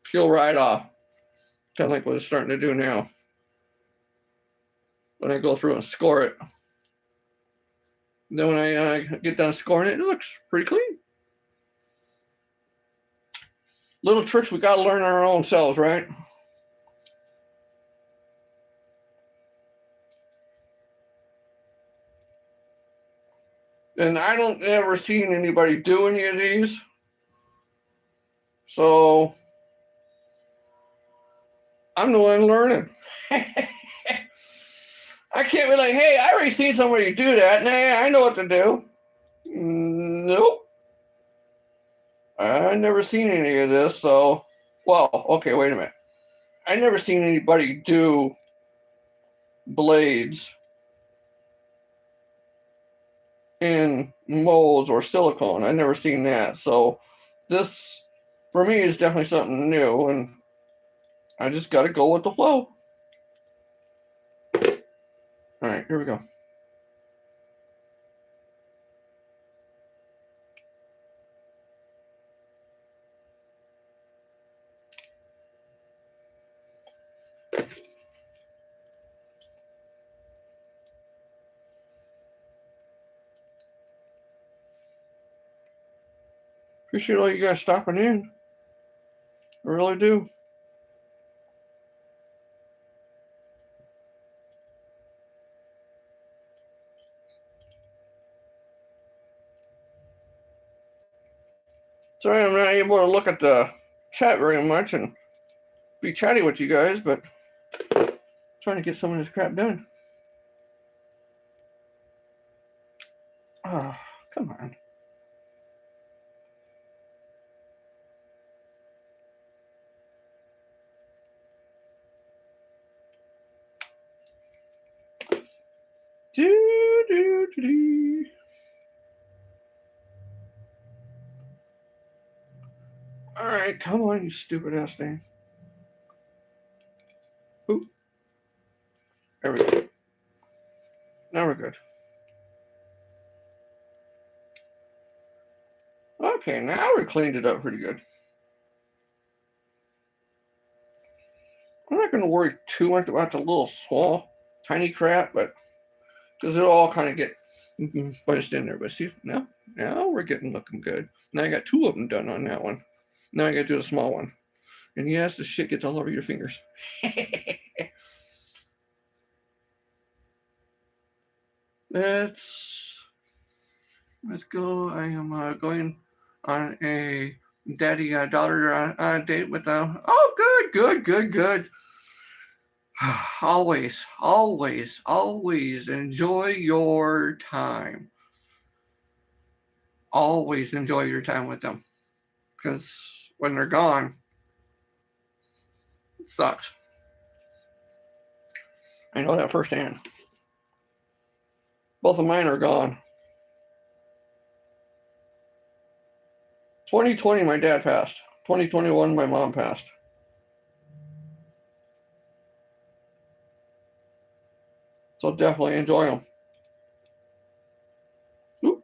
peel right off. Kind of like what it's starting to do now. When I go through and score it. Then when I get done scoring it, it looks pretty clean. Little tricks we got to learn our own selves, right? And I don't ever seen anybody do any of these. So I'm the one learning. I can't be like, hey, I already seen somebody do that. Nah, I know what to do. Nope. I never seen any of this, so, well, okay, wait a minute. I never seen anybody do blades in molds or silicone. I never seen that. So this, for me, is definitely something new, and I just got to go with the flow. All right, here we go. Appreciate all you guys stopping in. I really do. Sorry I'm not able to look at the chat very much and be chatty with you guys, but trying to get some of this crap done. Oh, come on. Alright, come on, you stupid ass thing. Oop. There we go. Now we're good. Okay, now we cleaned it up pretty good. I'm not going to worry too much about the little small, tiny crap, but because it'll all kind of get bunched in there. But see, now we're looking good. Now I got 2 of them done on that one. Now I got to do the small one. And yes, the shit gets all over your fingers. Let's go. I am going on a daddy-daughter date with them. Oh, good. Always enjoy your time. Always enjoy your time with them. Because when they're gone, it sucks. I know that firsthand. Both of mine are gone. 2020, my dad passed. 2021, my mom passed. So definitely enjoy them. Oop.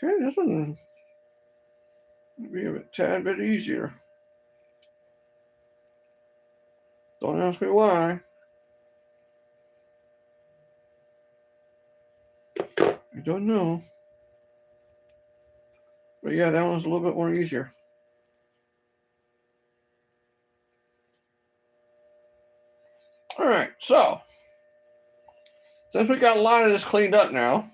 Okay, this one will be a tad bit easier. Don't ask me why. I don't know. But yeah, that one's a little bit more easier. All right, so since we got a lot of this cleaned up now,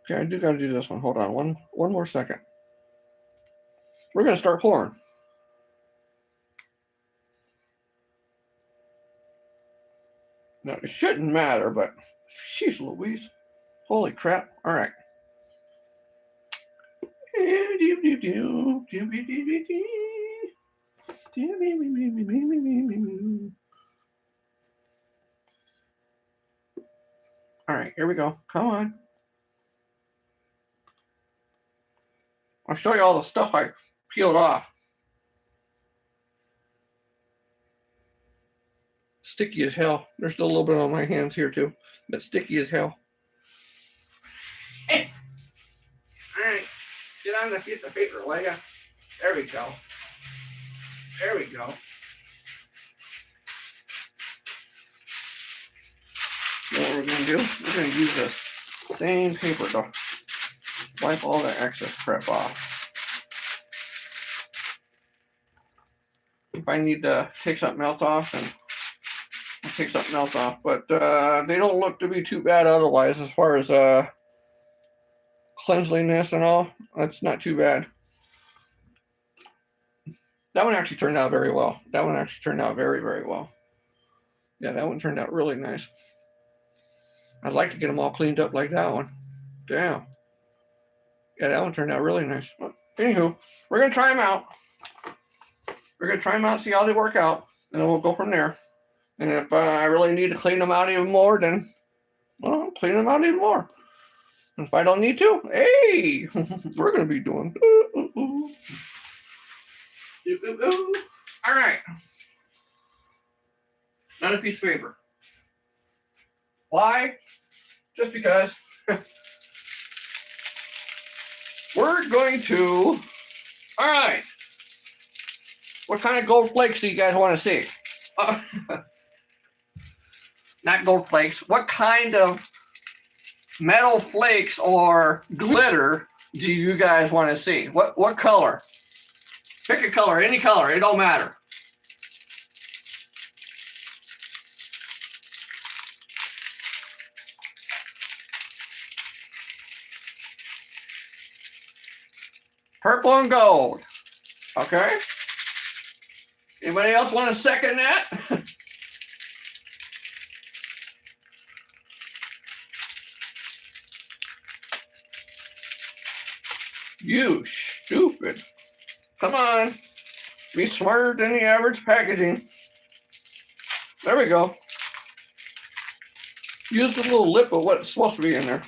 okay, I do got to do this one. Hold on, one more second. We're gonna start pouring. Now it shouldn't matter, but sheesh Louise, holy crap! All right. All right, here we go. Come on. I'll show you all the stuff I peeled off. Sticky as hell. There's still a little bit on my hands here too, but sticky as hell. Hey. All right, get on the piece of paper, Leia. There we go. There we go. You know what we're going to do? We're going to use this same paper to wipe all the excess crap off. If I need to take something else off, then I'll take something else off. But they don't look to be too bad otherwise as far as cleanliness and all. That's not too bad. That one actually turned out very well. That one actually turned out very, very well. Yeah, that one turned out really nice. I'd like to get them all cleaned up like that one. Damn. Yeah, that one turned out really nice. Well, anywho, we're going to try them out. We're going to try them out, see how they work out, and then we'll go from there. And if I really need to clean them out even more, then, well, I'll clean them out even more. And if I don't need to, hey, we're going to be doing. All right. Another piece of paper. Why? Just because we're going to. All right. What kind of gold flakes do you guys want to see? Not gold flakes. What kind of metal flakes or glitter do you guys want to see? What color? Pick a color, any color, it don't matter. Purple and gold. Okay. Anybody else want to second that? You stupid. Come on. Be smarter than the average packaging. There we go. Use the little lip of what's supposed to be in there.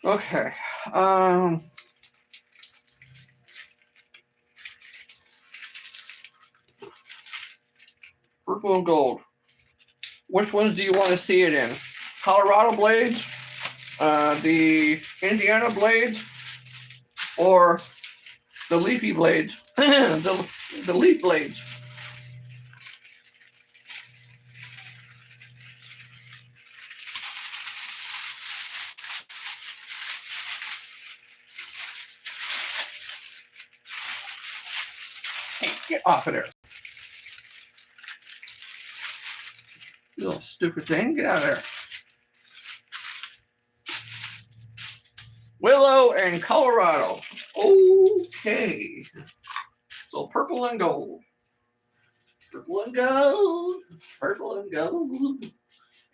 Okay. Purple and gold. Which ones do you want to see it in? Colorado blades, the Indiana blades, or the leafy blades? the leaf blades. Hey, get off of there. You little stupid thing. Get out of there. Willow and Colorado. Okay. So purple and gold. Purple and gold. Purple and gold.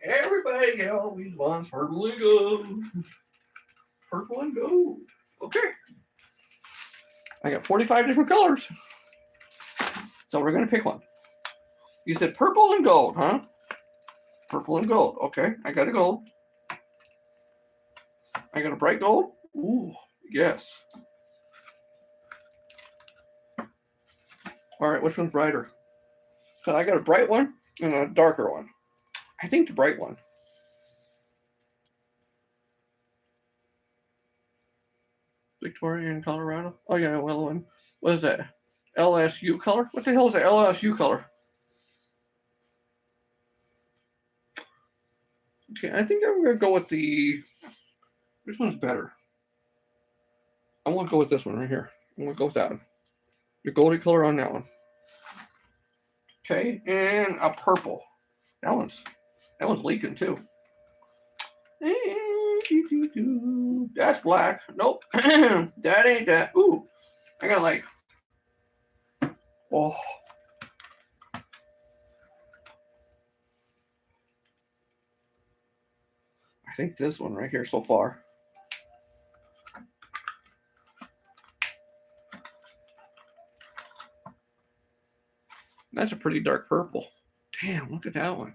Everybody always wants purple and gold. Purple and gold. Okay. I got 45 different colors. So we're going to pick one. You said purple and gold, huh? Purple and gold. Okay, I got a gold. I got a bright gold. Ooh, yes. All right, which one's brighter? So I got a bright one and a darker one. I think the bright one. Victoria in Colorado. Oh yeah, well one. What is that? LSU color? What the hell is the LSU color? Okay, I think I'm gonna go with the. Which one's better? I'm gonna go with this one right here. I'm gonna go with that one. The goldy color on that one. Okay, and a purple. That one's leaking too. That's black. Nope. That ain't that. Ooh. I got like. Oh. I think this one right here so far. That's a pretty dark purple. Damn, look at that one.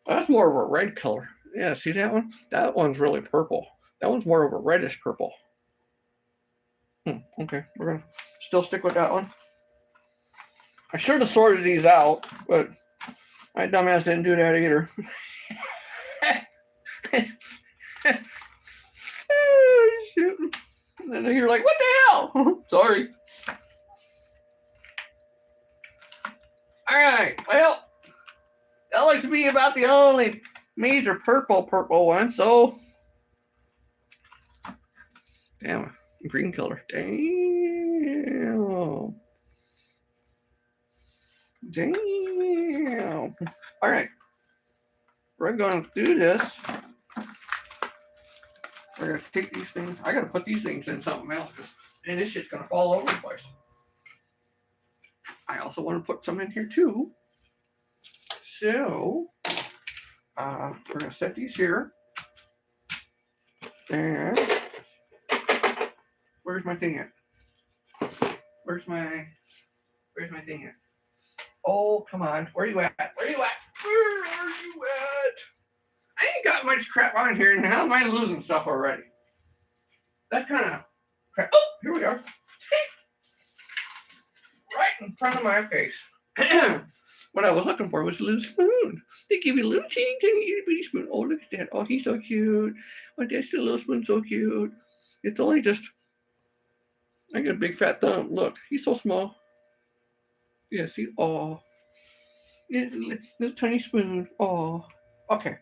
That's more of a red color. Yeah, see that one? That one's really purple. That one's more of a reddish purple. Okay, we're going to still stick with that one. I should have sorted these out, but my dumbass didn't do that either. Oh, shoot. And then you're like, what the hell? Sorry. All right, well, that looks to be about the only major purple one, so. Damn, green color. Damn. Damn. All right. We're going to do this. We're going to take these things. I got to put these things in something else and this shit's going to fall over the place. I also want to put some in here too. So, we're going to set these here. And where's my thing at? Where's my thing at? Oh, come on. Where you at? Where you at? Where are you at? I ain't got much crap on here, and how am I losing stuff already? That kind of crap. Oh, here we are. Right in front of my face. What I was looking for was a little spoon. They give you a little teeny, itty bitty spoon. Oh, look at that. Oh, he's so cute. Oh, that's the little spoon, so cute. It's only just, I got a big fat thumb. Look, he's so small. Yeah, see? Oh. Little tiny spoon. Oh, okay.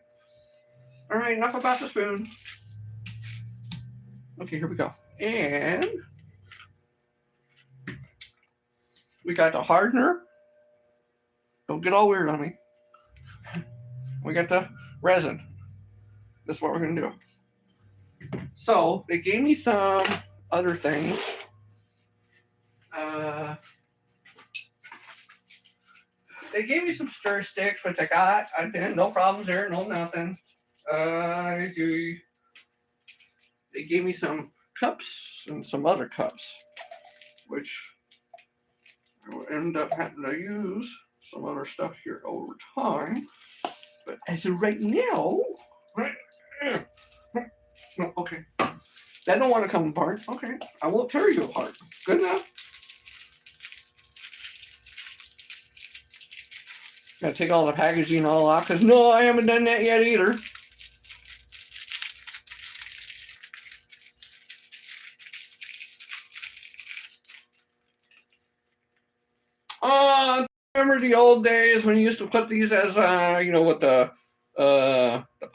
All right, enough about the spoon. Okay, here we go. And we got the hardener. Don't get all weird on me. We got the resin. That's what we're gonna do. So they gave me some other things. They gave me some stir sticks, which I got. I did no problems there, no nothing. They gave me some cups and some other cups, which I will end up having to use some other stuff here over time. But as of right now, okay, that don't want to come apart. Okay, I won't tear you apart. Good enough. Gotta take all the packaging all off because no, I haven't done that yet either. Remember the old days when you used to put these as with the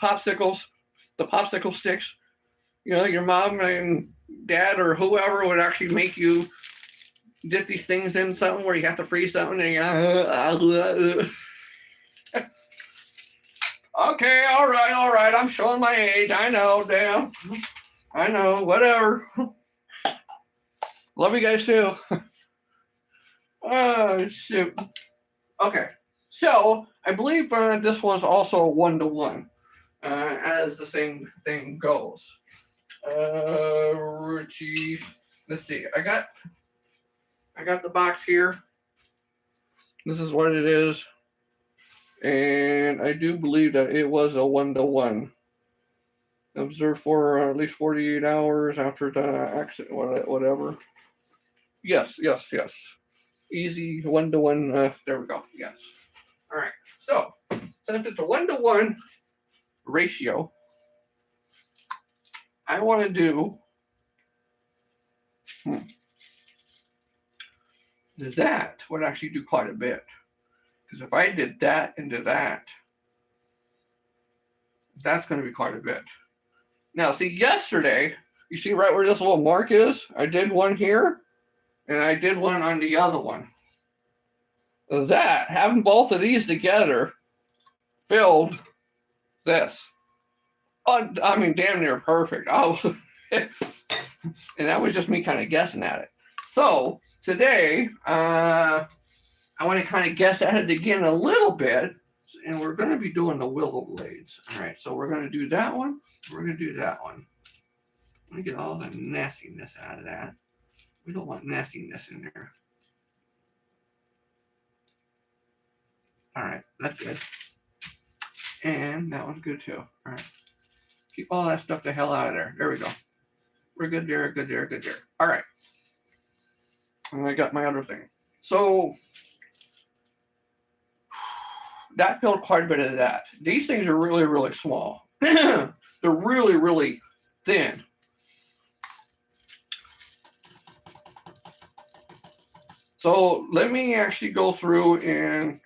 popsicles, the popsicle sticks. You know, your mom and dad or whoever would actually make you dip these things in something where you have to freeze something and okay, all right. I'm showing my age. I know, damn. I know, whatever. Love you guys too. Oh, shoot. Okay, so I believe this was also 1-to-1, as the same thing goes. Richie, let's see. I got the box here. This is what it is, and I do believe that it was a 1-to-1. Observed for at least 48 hours after the accident, whatever. Yes. Easy 1-to-1. There we go. Yes. All right. So since it's a 1-to-1 ratio, I want to do that would actually do quite a bit. Because if I did that into that, that's going to be quite a bit. Now, see, yesterday, you see right where this little mark is? I did one here, and I did one on the other one. That, having both of these together, filled this. Oh, I mean, damn near perfect. And that was just me kind of guessing at it. So, today, I want to kind of guess at it again a little bit, and we're going to be doing the willow blades. All right, so we're going to do that one. We're going to do that one. Let me get all the nastiness out of that. We don't want nastiness in there. All right, that's good. And that one's good too. All right. Keep all that stuff the hell out of there. There we go. We're good there, good there, good there. All right. And I got my other thing. So that filled quite a bit of that. These things are really, really small. They're really, really thin. So let me actually go through and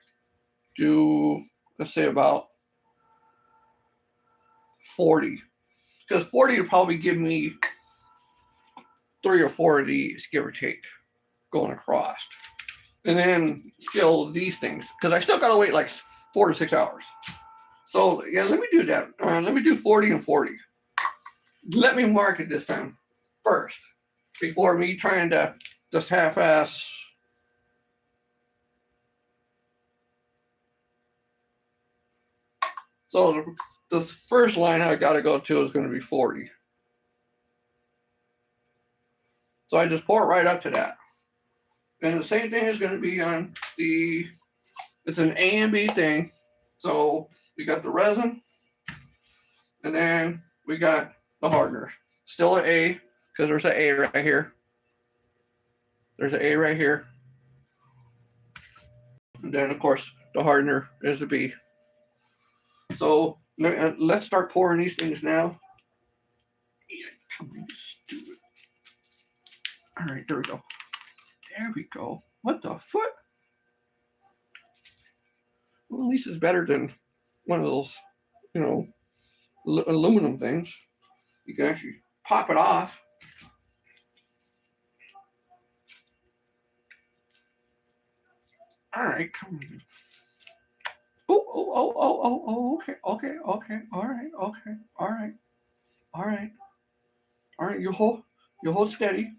do, let's say, about 40. Because 40 would probably give me 3 or 4 of these, give or take, going across. And then fill these things. Because I still got to wait like 4 to 6 hours. So, yeah, let me do that. Let me do 40 and 40. Let me mark it this time first. Before me trying to just half-ass. So the first line I got to go to is going to be 40. So I just pour it right up to that. And the same thing is going to be on the, it's an A and B thing. So we got the resin, and then we got the hardener. Still an A, because there's an A right here. There's an A right here. And then, of course, the hardener is a B. So let's start pouring these things now. Come on, stupid. All right, there we go. There we go. What the foot? Well, at least it's better than one of those, aluminum things. You can actually pop it off. All right, come on. Oh, okay. All right. You hold steady.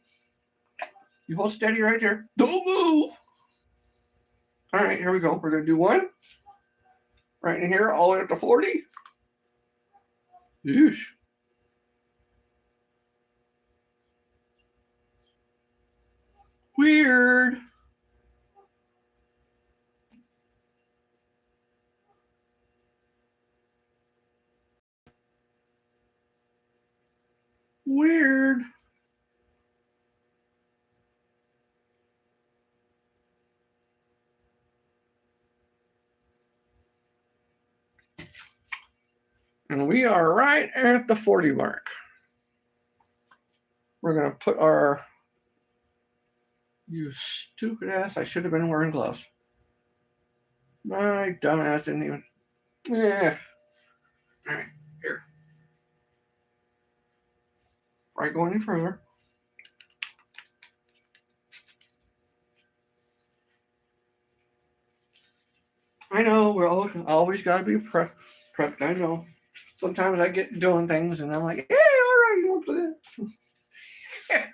You hold steady right there. Don't move. All right, here we go. We're gonna do one right in here, all the way up to 40. Yeesh. Weird. Weird. And we are right at the 40 mark. We're gonna put our, you stupid ass, I should have been wearing gloves. My dumbass didn't even, yeah. All right, here. Before I go any further, I know we're always got to be prepped. I know. Sometimes I get doing things and I'm like, hey, all right, you want to do that?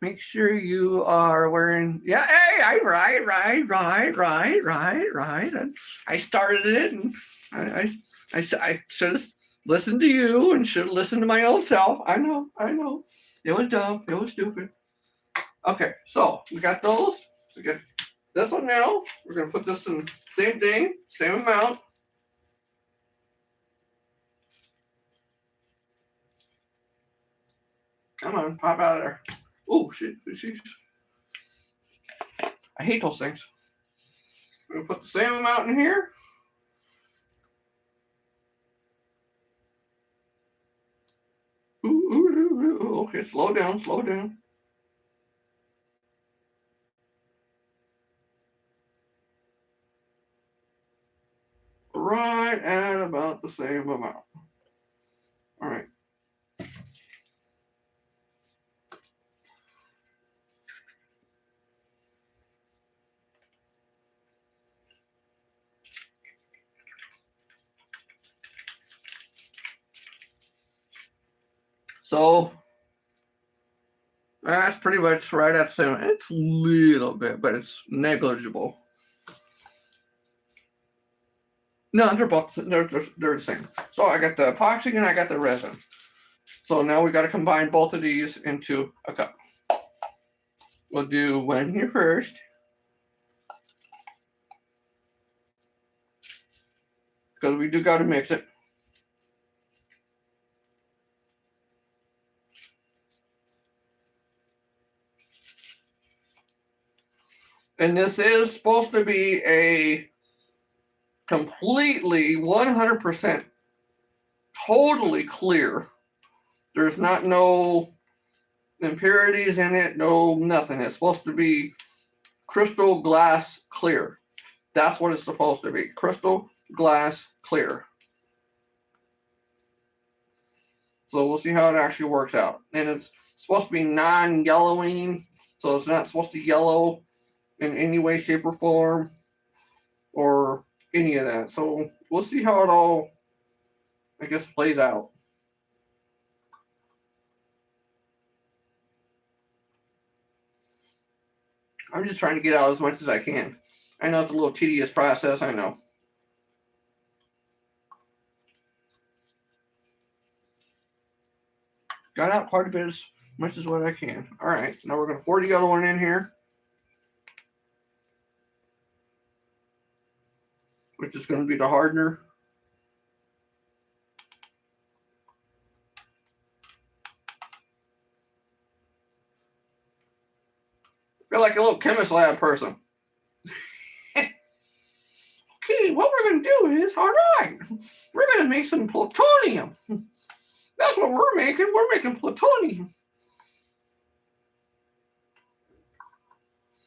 Make sure you are wearing. Yeah, hey, right. I started it, and I should have listened to you and should have listened to my own self. I know. It was dumb. It was stupid. Okay, so we got those. We got this one now. We're gonna put this in same thing, same amount. Come on, pop out of there. Oh shit, jeez. I hate those things. We're gonna put the same amount in here. Ooh. Okay, slow down. Right at about the same amount. All right. So that's pretty much right at the same. It's a little bit, but it's negligible. No, they're both they're the same. So I got the epoxy and I got the resin. So now we got to combine both of these into a cup. We'll do one here first. Because we do got to mix it. And this is supposed to be a completely 100% totally clear. There's not no impurities in it, no nothing. It's supposed to be crystal glass clear. That's what it's supposed to be. Crystal glass clear. So we'll see how it actually works out. And it's supposed to be non-yellowing, so it's not supposed to yellow in any way, shape, or form, or any of that. So we'll see how it all, I guess, plays out. I'm just trying to get out as much as I can. I know it's a little tedious process, I know. Got out quite a bit, as much as what I can. All right, now we're going to pour the other one in here, which is going to be the hardener. I feel like a little chemist lab person. Okay, what we're going to do is, all right, we're going to make some plutonium. That's what we're making. We're making plutonium.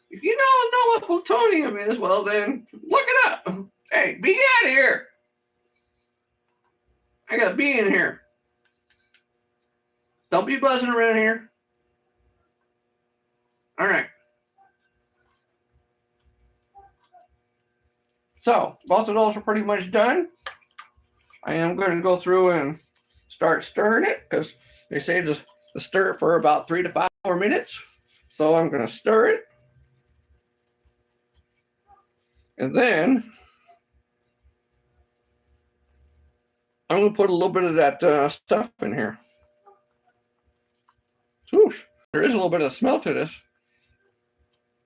If you don't know what plutonium is, well then, look it up. Hey, be out of here. I got a bee in here. Don't be buzzing around here. All right. So both of those are pretty much done. I am going to go through and start stirring it because they say to stir it for about 3 to 5 more minutes. So I'm going to stir it. And then I'm going to put a little bit of that stuff in here. Whoosh, there is a little bit of smell to this.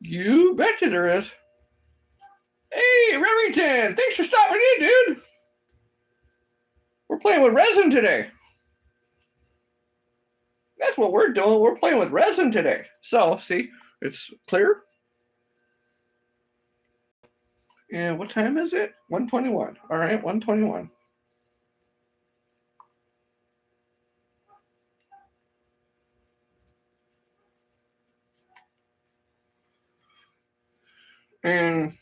You betcha there is. Hey, Remington, thanks for stopping in, dude. We're playing with resin today. That's what we're doing. We're playing with resin today. So, see, it's clear. And what time is it? 1:21. All right, 1:21. And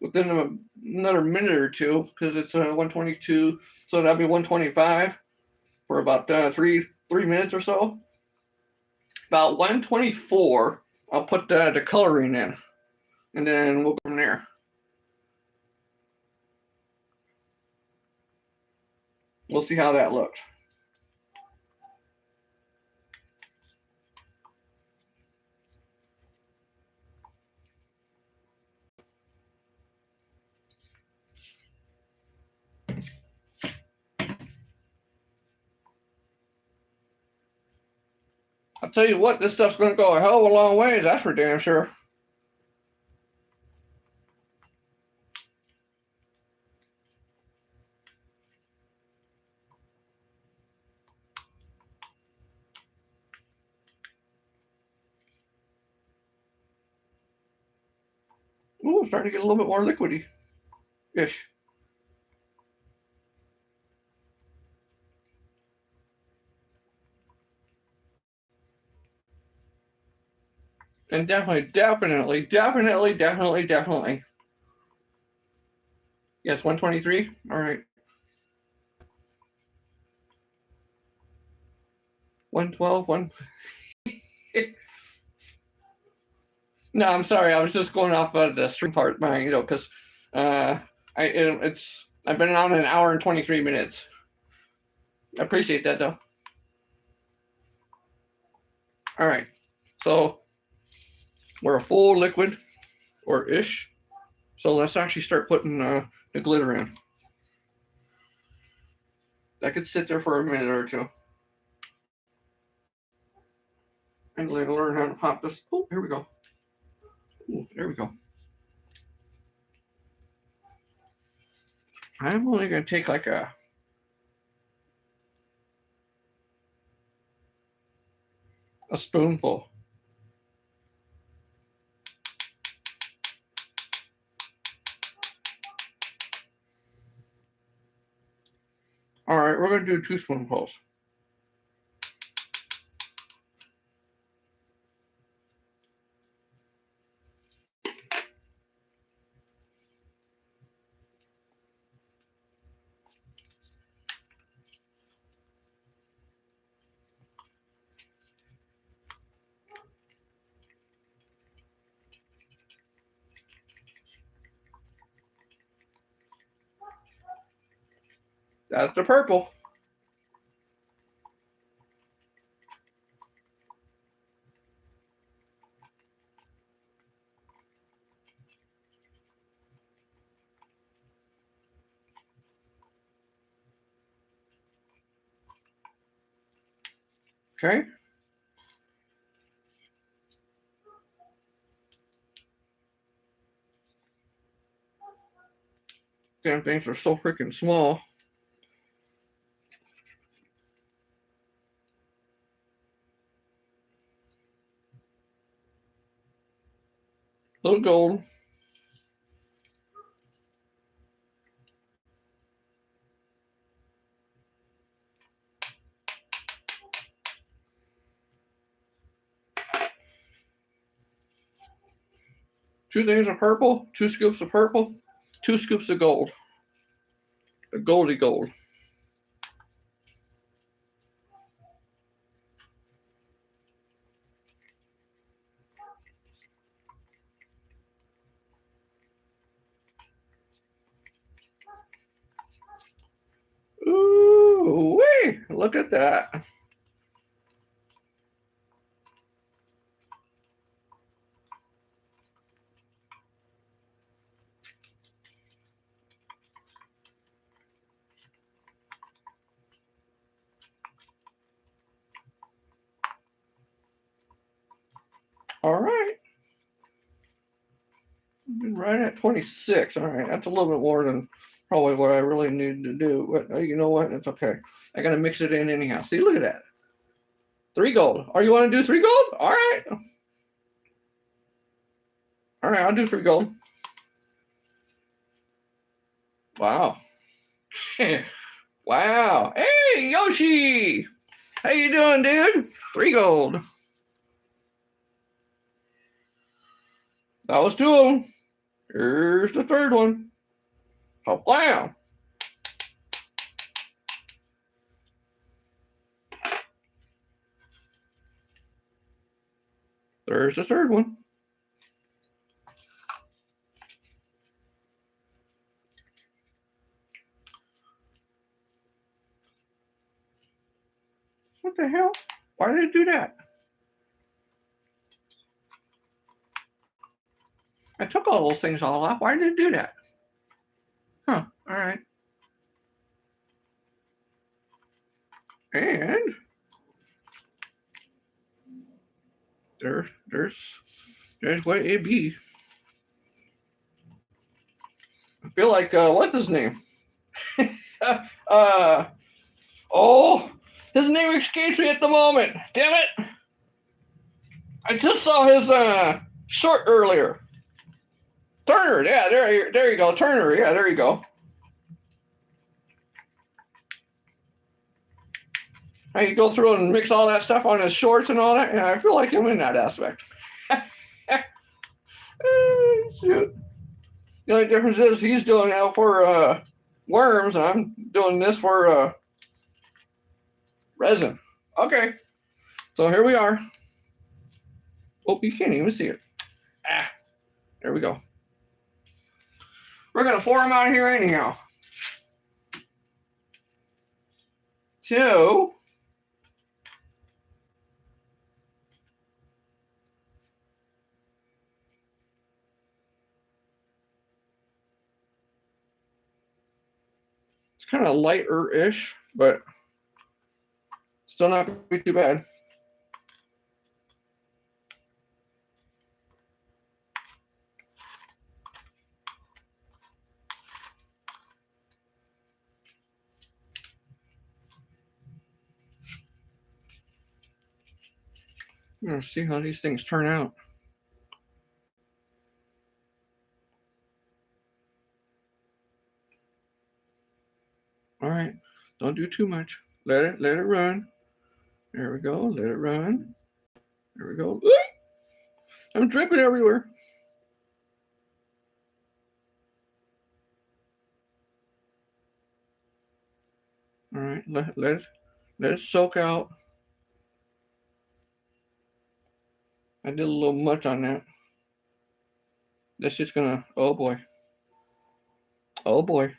within another minute or two, because it's 1:22, so that'll be 1:25 for about three minutes or so. About 1:24, I'll put the coloring in, and then we'll go from there. We'll see how that looks. I'll tell you what, this stuff's going to go a hell of a long ways, that's for damn sure. Ooh, it's starting to get a little bit more liquidy-ish. And definitely. Yes, 1:23. All right. 1:12. No, I'm sorry. I was just going off of the stream part, because I've been on an hour and 23 minutes. I appreciate that though. All right. So we're a full liquid or ish. So let's actually start putting the glitter in. That could sit there for a minute or two. I'm going to learn how to pop this. Oh, here we go. Ooh, there we go. I'm only going to take like a spoonful. All right, we're going to do 2 spoonfuls. That's the purple. Okay. Damn things are so freaking small. Little gold. Two things of purple, 2 scoops of purple. 2 scoops of gold. A goldy gold. Ooh, wait, look at that. All right. Right at 26. All right, that's a little bit more than probably what I really need to do. But you know what? It's okay. I got to mix it in anyhow. See, look at that. 3 gold. Oh, you want to do 3 gold? All right. All right, I'll do 3 gold. Wow. Wow. Hey, Yoshi. How you doing, dude? 3 gold. That was 2 of them. Here's the 3rd one. Oh, wow. There's the 3rd one. What the hell? Why did it do that? I took all those things all off. Why did it do that? Huh. All right. And there's what it be. I feel like what's his name? Oh, his name escapes me at the moment. Damn it! I just saw his short earlier. Turner, yeah, there you go. Turner, yeah, there you go. How you go through and mix all that stuff on his shorts and all that? Yeah, I feel like I'm in that aspect. Shoot. The only difference is he's doing that for worms, and I'm doing this for resin. Okay, so here we are. Oh, you can't even see it. Ah, there we go. We're gonna pour them out here anyhow. So, it's kind of lighter-ish, but still not gonna be too bad. I'm gonna see how these things turn out. All right, don't do too much. Let it run. There we go. Let it run. There we go. I'm dripping everywhere. All right, let it soak out. I did a little much on that. That's just gonna. Oh boy. Oh boy.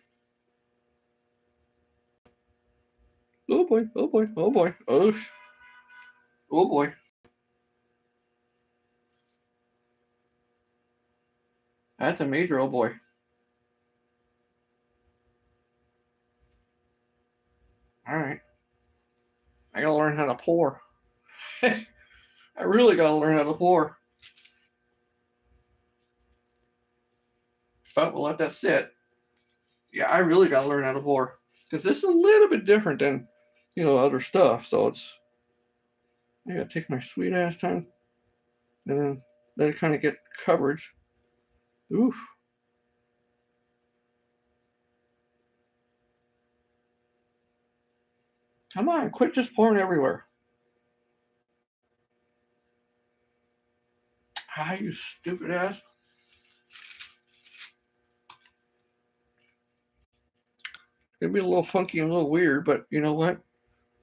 Oh boy. Oh boy. Oh boy. Oh. Oh boy. That's a major oh boy. All right. I gotta learn how to pour. I really gotta learn how to pour. But we'll let that sit. Yeah, I really gotta learn how to pour. Because this is a little bit different than, other stuff. So I gotta take my sweet ass time and then let it kind of get coverage. Oof. Come on, quit just pouring everywhere. Ah, you stupid ass. it'd be a little funky and a little weird, but you know what?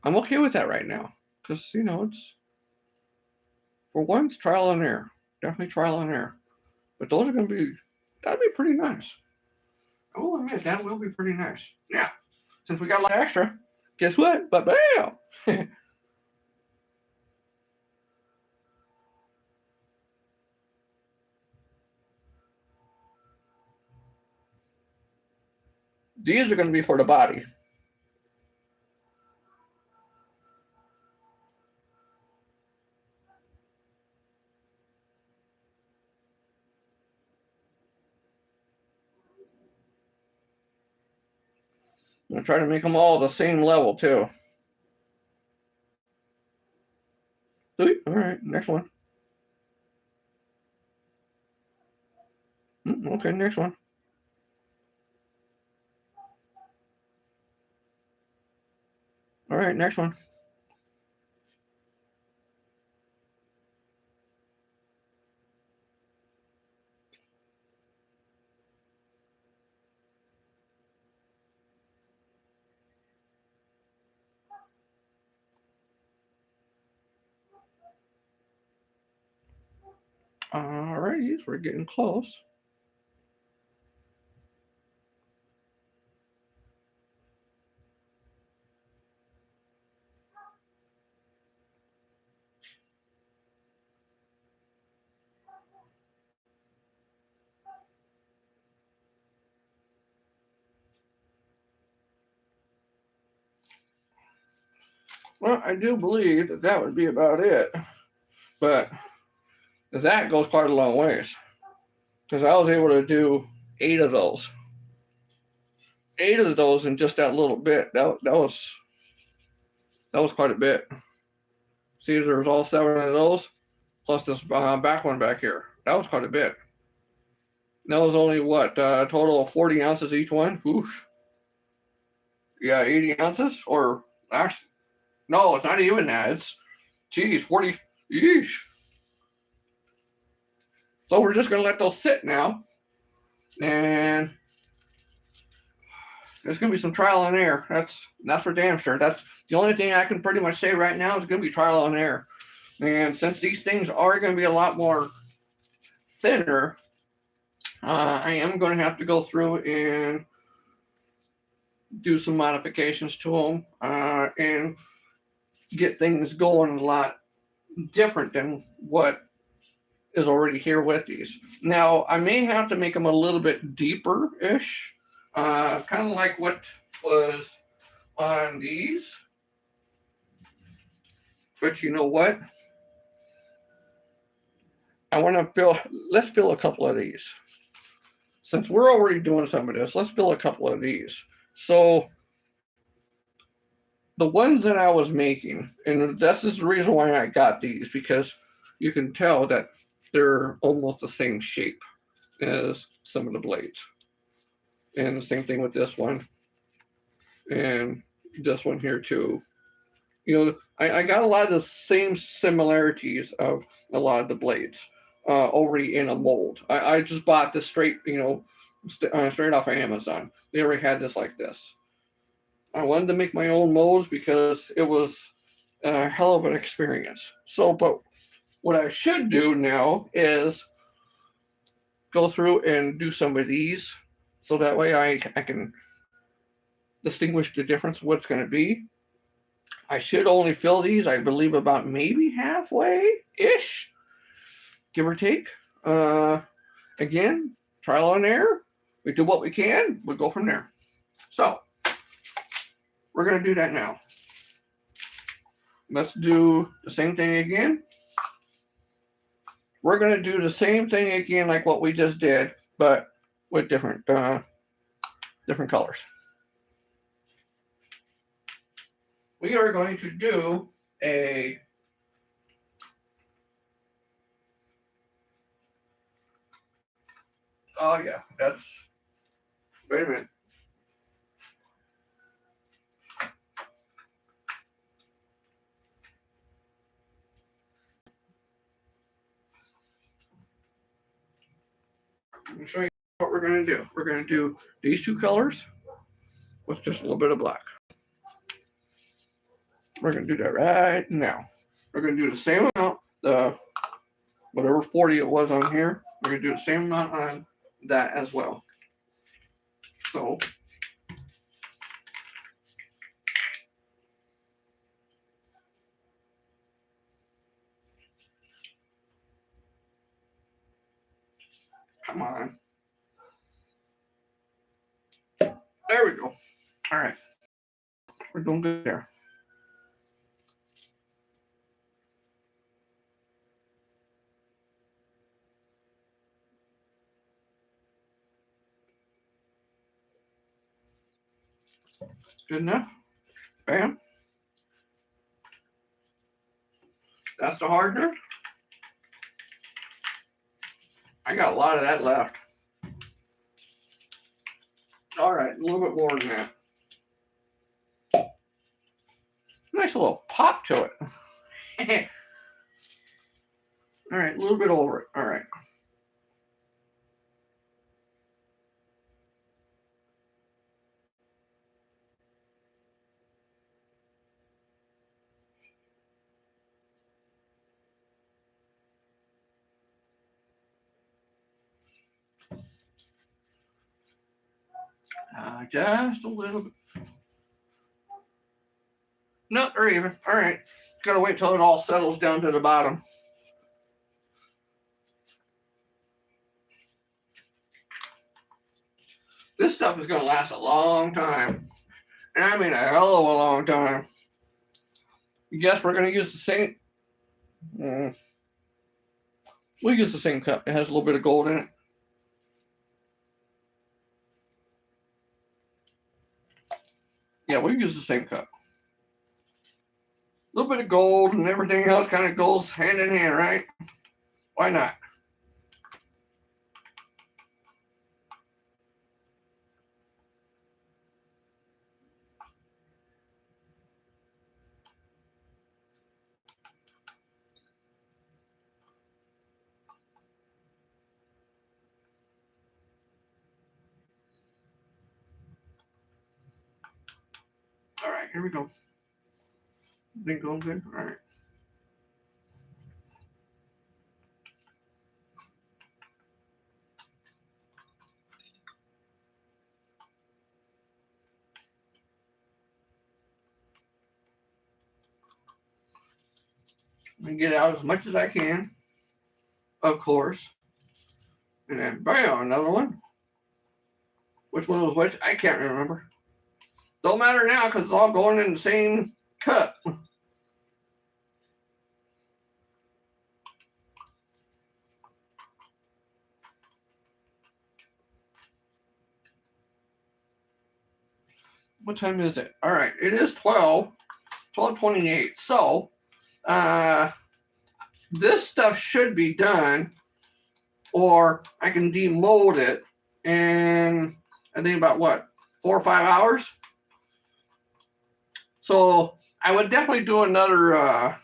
I'm okay with that right now. Because, you know, it's, for one, it's trial and error. Definitely trial and error. But those are going to be, that'd be pretty nice. I will admit, that will be pretty nice. Yeah. Since we got a lot extra, guess what? But bam! These are going to be for the body. I'm going to try to make them all the same level, too. Sweet. All right, next one. Okay, next one. All right, next one. All righty, we're getting close. Well, I do believe that that would be about it. But that goes quite a long ways. Because I was able to do 8 of those. 8 of those in just that little bit. That was quite a bit. See, there's all 7 of those, plus this back one back here. That was quite a bit. That was only what, a total of 40 ounces each one? Oof. Yeah, 80 ounces? Or actually, no, it's not even that. It's, geez, 40. Yeesh. So we're just going to let those sit now. And there's going to be some trial and error. That's for damn sure. That's the only thing I can pretty much say right now is going to be trial and error. And since these things are going to be a lot more thinner, I am going to have to go through and do some modifications to them and get things going a lot different than what is already here with these. Now, I may have to make them a little bit deeper-ish, kind of like what was on these. But you know what? I want to let's fill a couple of these. Since we're already doing some of this, let's fill a couple of these. So the ones that I was making, and this is the reason why I got these, because you can tell that they're almost the same shape as some of the blades. And the same thing with this one. And this one here too. You know, I got a lot of the same similarities of a lot of the blades already in a mold. I just bought this straight, you know, straight off of Amazon. They already had this like this. I wanted to make my own molds because it was a hell of an experience. So, but what I should do now is go through and do some of these so that way I can distinguish the difference, what's going to be. I should only fill these, I believe, about maybe halfway-ish, give or take. Again, trial and error. We do what we can. We'll go from there. So, we're going to do that now. Let's do the same thing again. We're going to do the same thing again like what we just did, but with different colors. We are going to do a oh yeah, that's wait a minute. Let me show you what we're going to do. We're going to do these 2 colors, with just a little bit of black. We're going to do that right now. We're going to do the same amount, whatever 40 it was on here, we're going to do the same amount on that as well. So, come on. There we go. All right. We're doing good there. Good enough. Bam. That's the hardener. I got a lot of that left. All right, a little bit more than that. Nice little pop to it. All right, a little bit over it. All right. Just a little bit. No, they're even. All right. Gotta wait till it all settles down to the bottom. This stuff is gonna last a long time. And I mean a hell of a long time. Yes, we're gonna use the same. We'll use the same cup. It has a little bit of gold in it. Yeah, we'll use the same cup. A little bit of gold and everything else kind of goes hand in hand, right? Why not? All right, here we go. Been going good? All right. I get out as much as I can, of course. And then bam, another one. Which one was which? I can't remember. Don't matter now because it's all going in the same cup. What time is it? All right, it is 12:28. So, this stuff should be done, or I can demold it in, I think about what, 4 or 5 hours? So I would definitely do another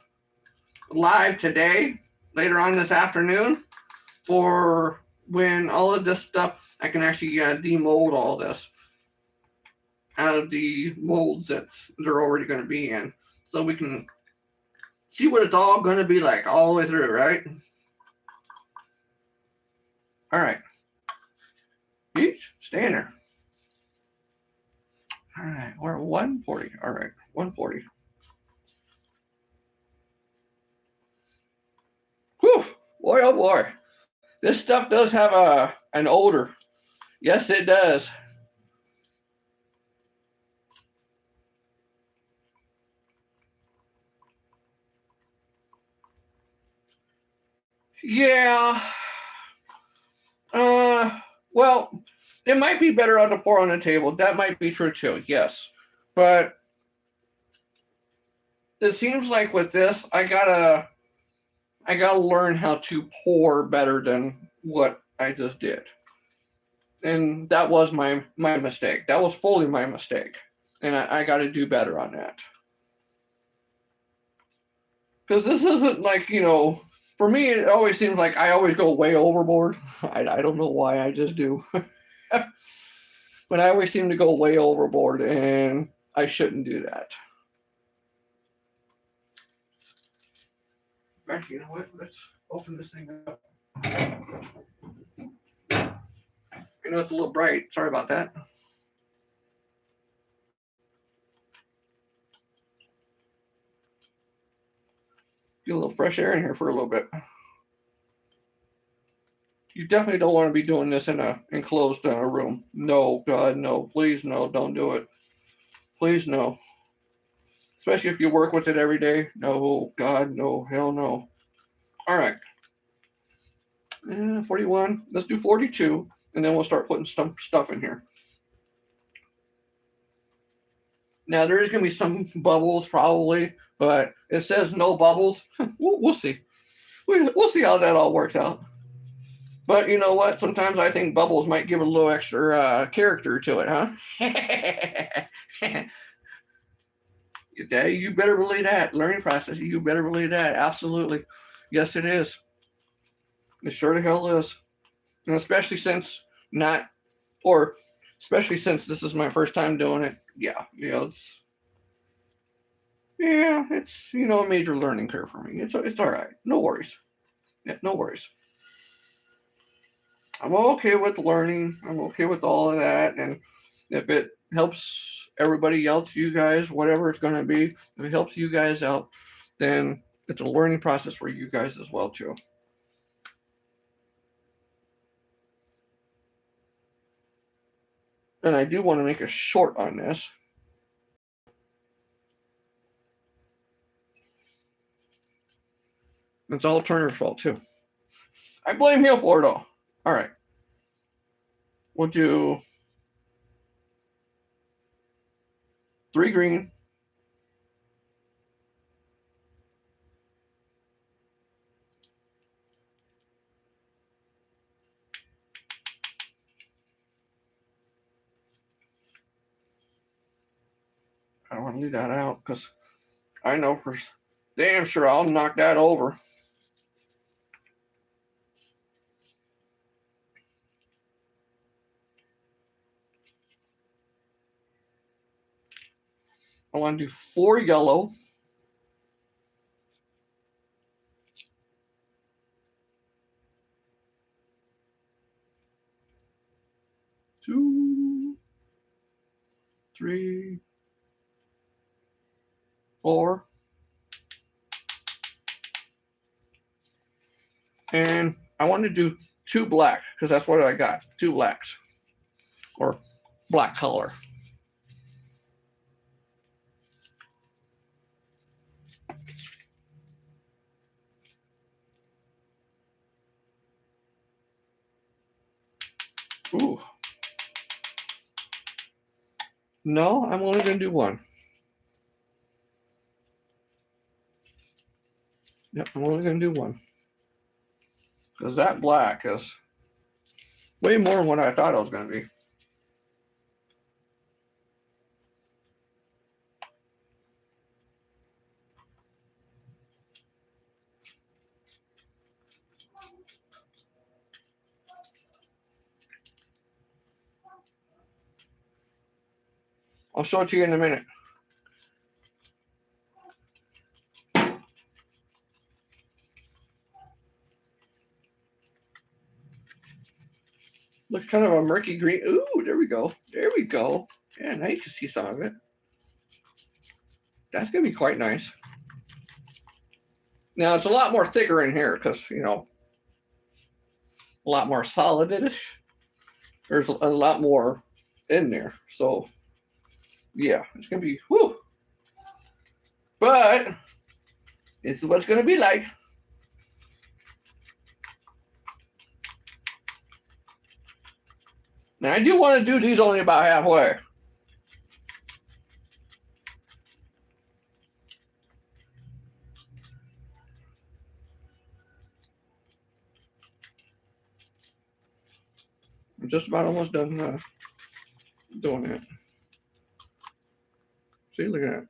live today, later on this afternoon, for when all of this stuff, I can actually demold all this out of the molds that they're already going to be in. So we can see what it's all going to be like all the way through, right? All right. Each, stand there. All right, we're 140. All right, 140. Whew, boy, oh boy. This stuff does have an odor. Yes, it does. Yeah. Well, it might be better on to pour on the table. That might be true too, yes. But it seems like with this, I gotta learn how to pour better than what I just did. And that was my mistake. That was fully my mistake. And I gotta do better on that. Because this isn't like, for me, it always seems like I always go way overboard. I don't know why, I just do. But I always seem to go way overboard, and I shouldn't do that. Actually, you know what? Let's open this thing up. I know it's a little bright. Sorry about that. Get a little fresh air in here for a little bit. You definitely don't want to be doing this in an enclosed room. No, God, no. Please, no. Don't do it. Please, no. Especially if you work with it every day. No, God, no. Hell no. All right. 41. Let's do 42. And then we'll start putting some stuff in here. Now, there is going to be some bubbles probably, but it says no bubbles. We'll see. We'll see how that all works out. But you know what? Sometimes I think bubbles might give it a little extra character to it, huh? You better believe that. Learning process, you better believe that. Absolutely. Yes, it is. It sure the hell is. And especially since especially since this is my first time doing it. Yeah, it's a major learning curve for me. It's all right. No worries. Yeah, no worries. I'm okay with learning. I'm okay with all of that. And if it helps everybody else, you guys, whatever it's going to be, if it helps you guys out, then it's a learning process for you guys as well, too. And I do want to make a short on this. It's all Turner's fault, too. I blame him for it all. All right. We'll do 3 green. I don't want to leave that out because I know for damn sure I'll knock that over. I want to do 4 yellow. Two, 3, 4. And I want to do 2 black because that's what I got. 2 blacks or black color. Ooh. No, I'm only going to do 1. Yep, I'm only going to do 1. Because that black is way more than what I thought it was going to be. I'll show it to you in a minute. Looks kind of a murky green. Ooh, there we go. There we go. Yeah, now you can see some of it. That's going to be quite nice. Now, it's a lot more thicker in here because, a lot more solid-ish. There's a lot more in there. So, yeah, it's going to be, whew. But this is what it's going to be like. Now, I do want to do these only about halfway. I'm just about almost done doing it. See, look at that.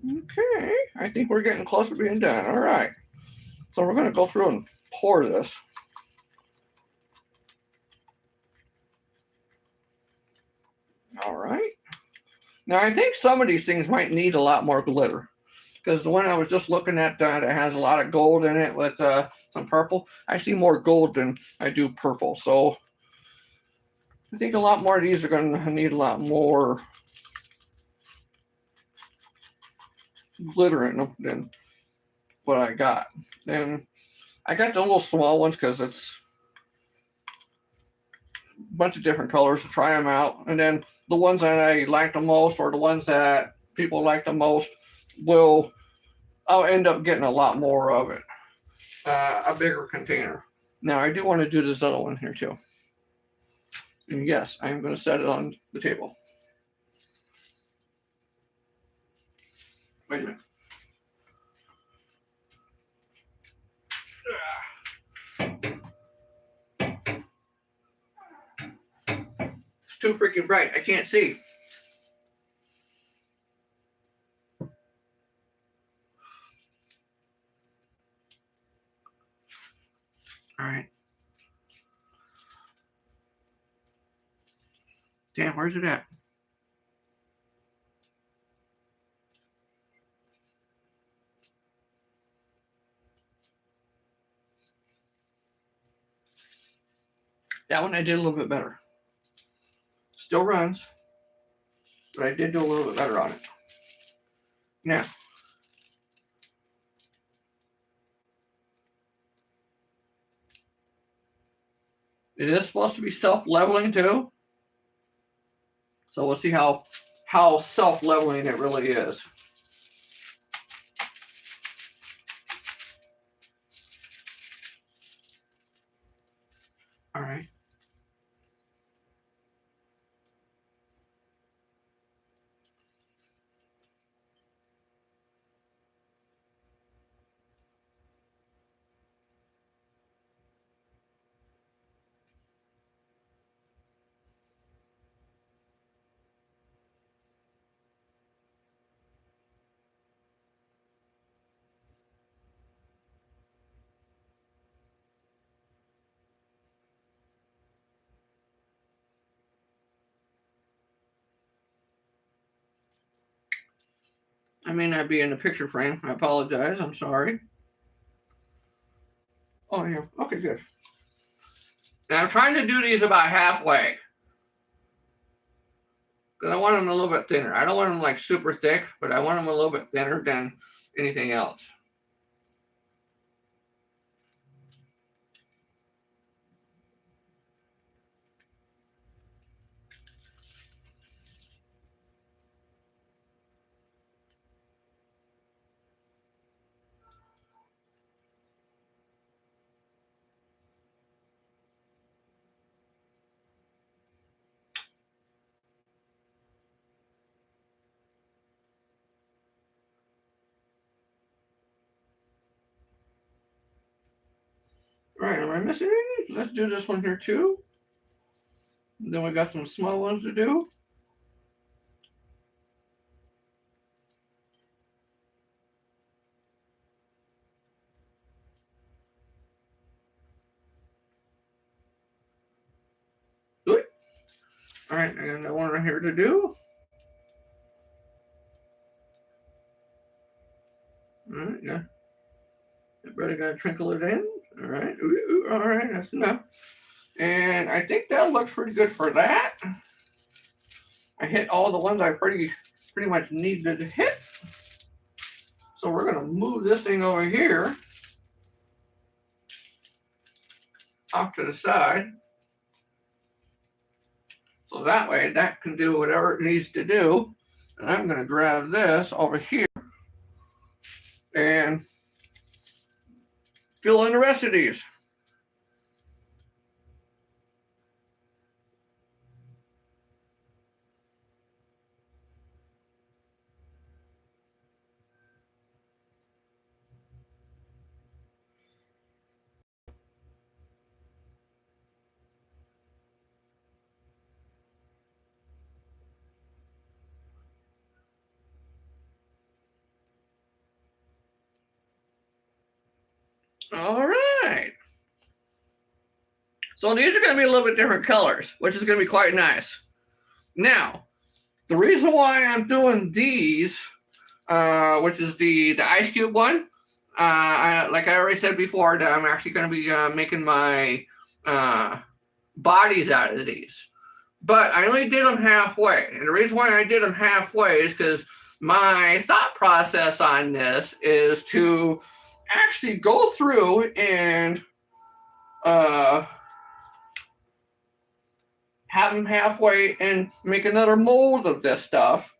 Okay, I think we're getting close to being done. All right. So we're going to go through and pour this. All right. Now I think some of these things might need a lot more glitter, because the one I was just looking at that has a lot of gold in it with some purple. I see more gold than I do purple. So I think a lot more of these are going to need a lot more glitter in them than what I got. And I got the little small ones because it's a bunch of different colors to try them out. And then the ones that I like the most, or the ones that people like the most, I'll end up getting a lot more of it. A bigger container. Now I do want to do this other one here too. And yes, I'm going to set it on the table. Wait a minute. It's too freaking bright. I can't see. All right. Damn, where's it at? That one I did a little bit better. Still runs, but I did do a little bit better on it. Now, it is supposed to be self-leveling too. So we'll see how self-leveling it really is. All right. I may not be in the picture frame. I apologize. I'm sorry. Oh, yeah. Okay, good. Now I'm trying to do these about halfway, because I want them a little bit thinner. I don't want them like super thick, but I want them a little bit thinner than anything else. All right, am I missing any? Let's do this one here too. Then we got some small ones to do. Good. All right, I got another one right here to do. All right, yeah. Everybody got to trickle it in. All right. Ooh, all right, that's enough. And I think that looks pretty good for that. I hit all the ones I pretty much needed to hit. So we're going to move this thing over here off to the side. So that way that can do whatever it needs to do. And I'm going to grab this over here and fill in the rest of these. All right. So these are going to be a little bit different colors, which is going to be quite nice. Now, the reason why I'm doing these, which is the ice cube one, like I already said before, that I'm actually going to be making my bodies out of these. But I only did them halfway. And the reason why I did them halfway is because my thought process on this is to actually go through and have them halfway and make another mold of this stuff.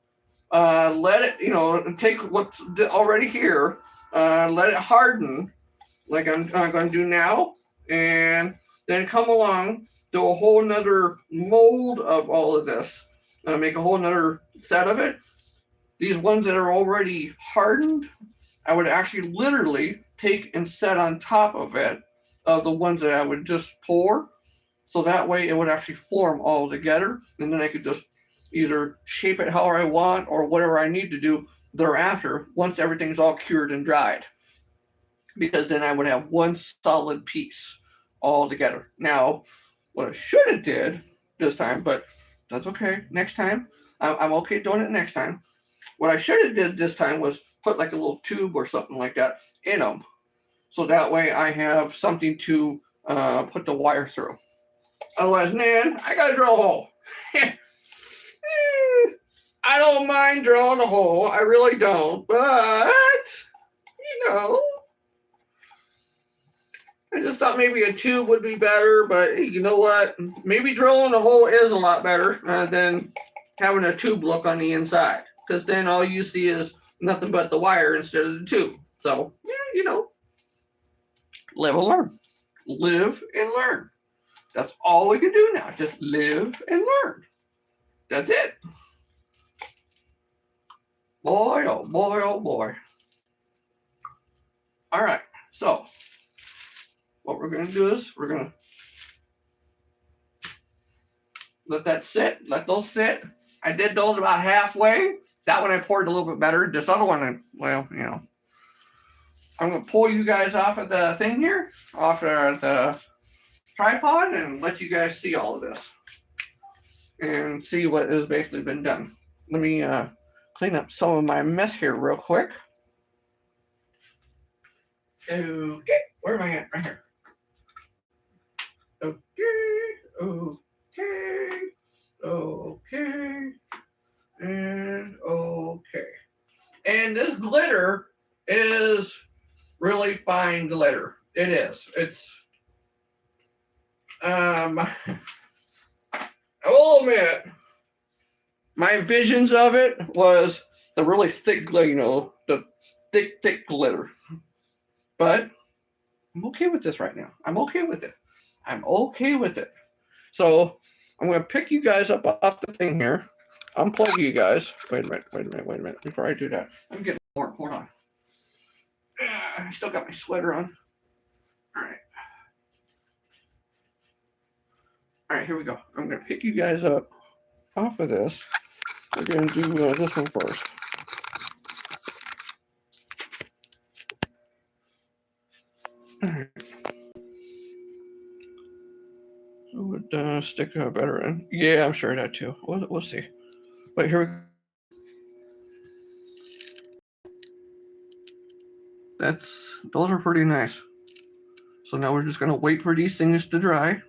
Let it, take what's already here, let it harden like I'm going to do now, and then come along, do a whole nother mold of all of this, make a whole nother set of it. These ones that are already hardened, I would actually literally take and set on top of it, the ones that I would just pour, so that way it would actually form all together, and then I could just either shape it however I want or whatever I need to do thereafter once everything's all cured and dried, because then I would have one solid piece all together. Now, what I should have did this time, but that's okay. Next time, I'm okay doing it next time. What I should have did this time was put like a little tube or something like that in them, so that way I have something to put the wire through. Otherwise, man, I gotta drill a hole. I don't mind drilling a hole. I really don't. But, I just thought maybe a tube would be better. But you know what? Maybe drilling a hole is a lot better than having a tube look on the inside. Because then all you see is nothing but the wire instead of the tube. So, yeah, live and learn. Live and learn. That's all we can do now. Just live and learn. That's it. Boy, oh boy, oh boy. All right. So, what we're going to do is we're going to let that sit. Let those sit. I did those about halfway. That one I poured a little bit better. This other one, I'm going to pull you guys off of the thing here, off the tripod, and let you guys see all of this and see what has basically been done. Let me clean up some of my mess here real quick. Okay, where am I at? Right here. Okay, and okay. And this glitter is really fine glitter. It is. It's I will admit, my visions of it was the really thick glitter, the thick glitter. But I'm okay with this right now. I'm okay with it. So I'm going to pick you guys up off the thing here. Unplug you guys. Wait a minute. Before I do that, I'm getting warm. Hold on. I still got my sweater on. All right, here we go. I'm going to pick you guys up off of this. We're going to do this one first. All right. So it would stick better in. Yeah, I'm sure that too. We'll see. But here we go. Those are pretty nice. So now we're just going to wait for these things to dry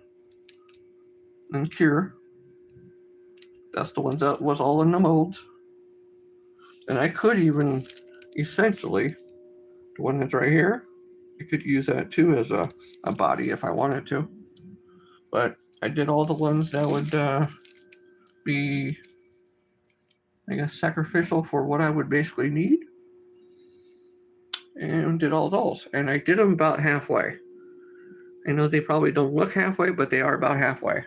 and cure. That's the ones that was all in the molds. And I could even, essentially, the one that's right here, I could use that too as a body if I wanted to. But I did all the ones that would be, I guess, sacrificial for what I would basically need. And did all those. And I did them about halfway. I know they probably don't look halfway, but they are about halfway.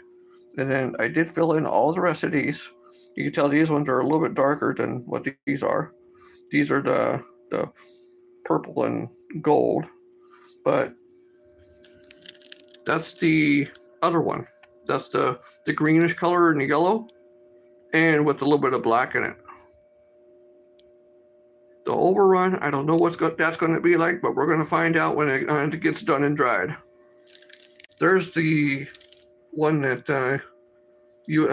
And then I did fill in all the rest of these. You can tell these ones are a little bit darker than what these are. These are the purple and gold. But that's the other one. That's the greenish color and the yellow, and with a little bit of black in it. The overrun, I don't know that's going to be like, but we're going to find out when it gets done and dried. There's the one that you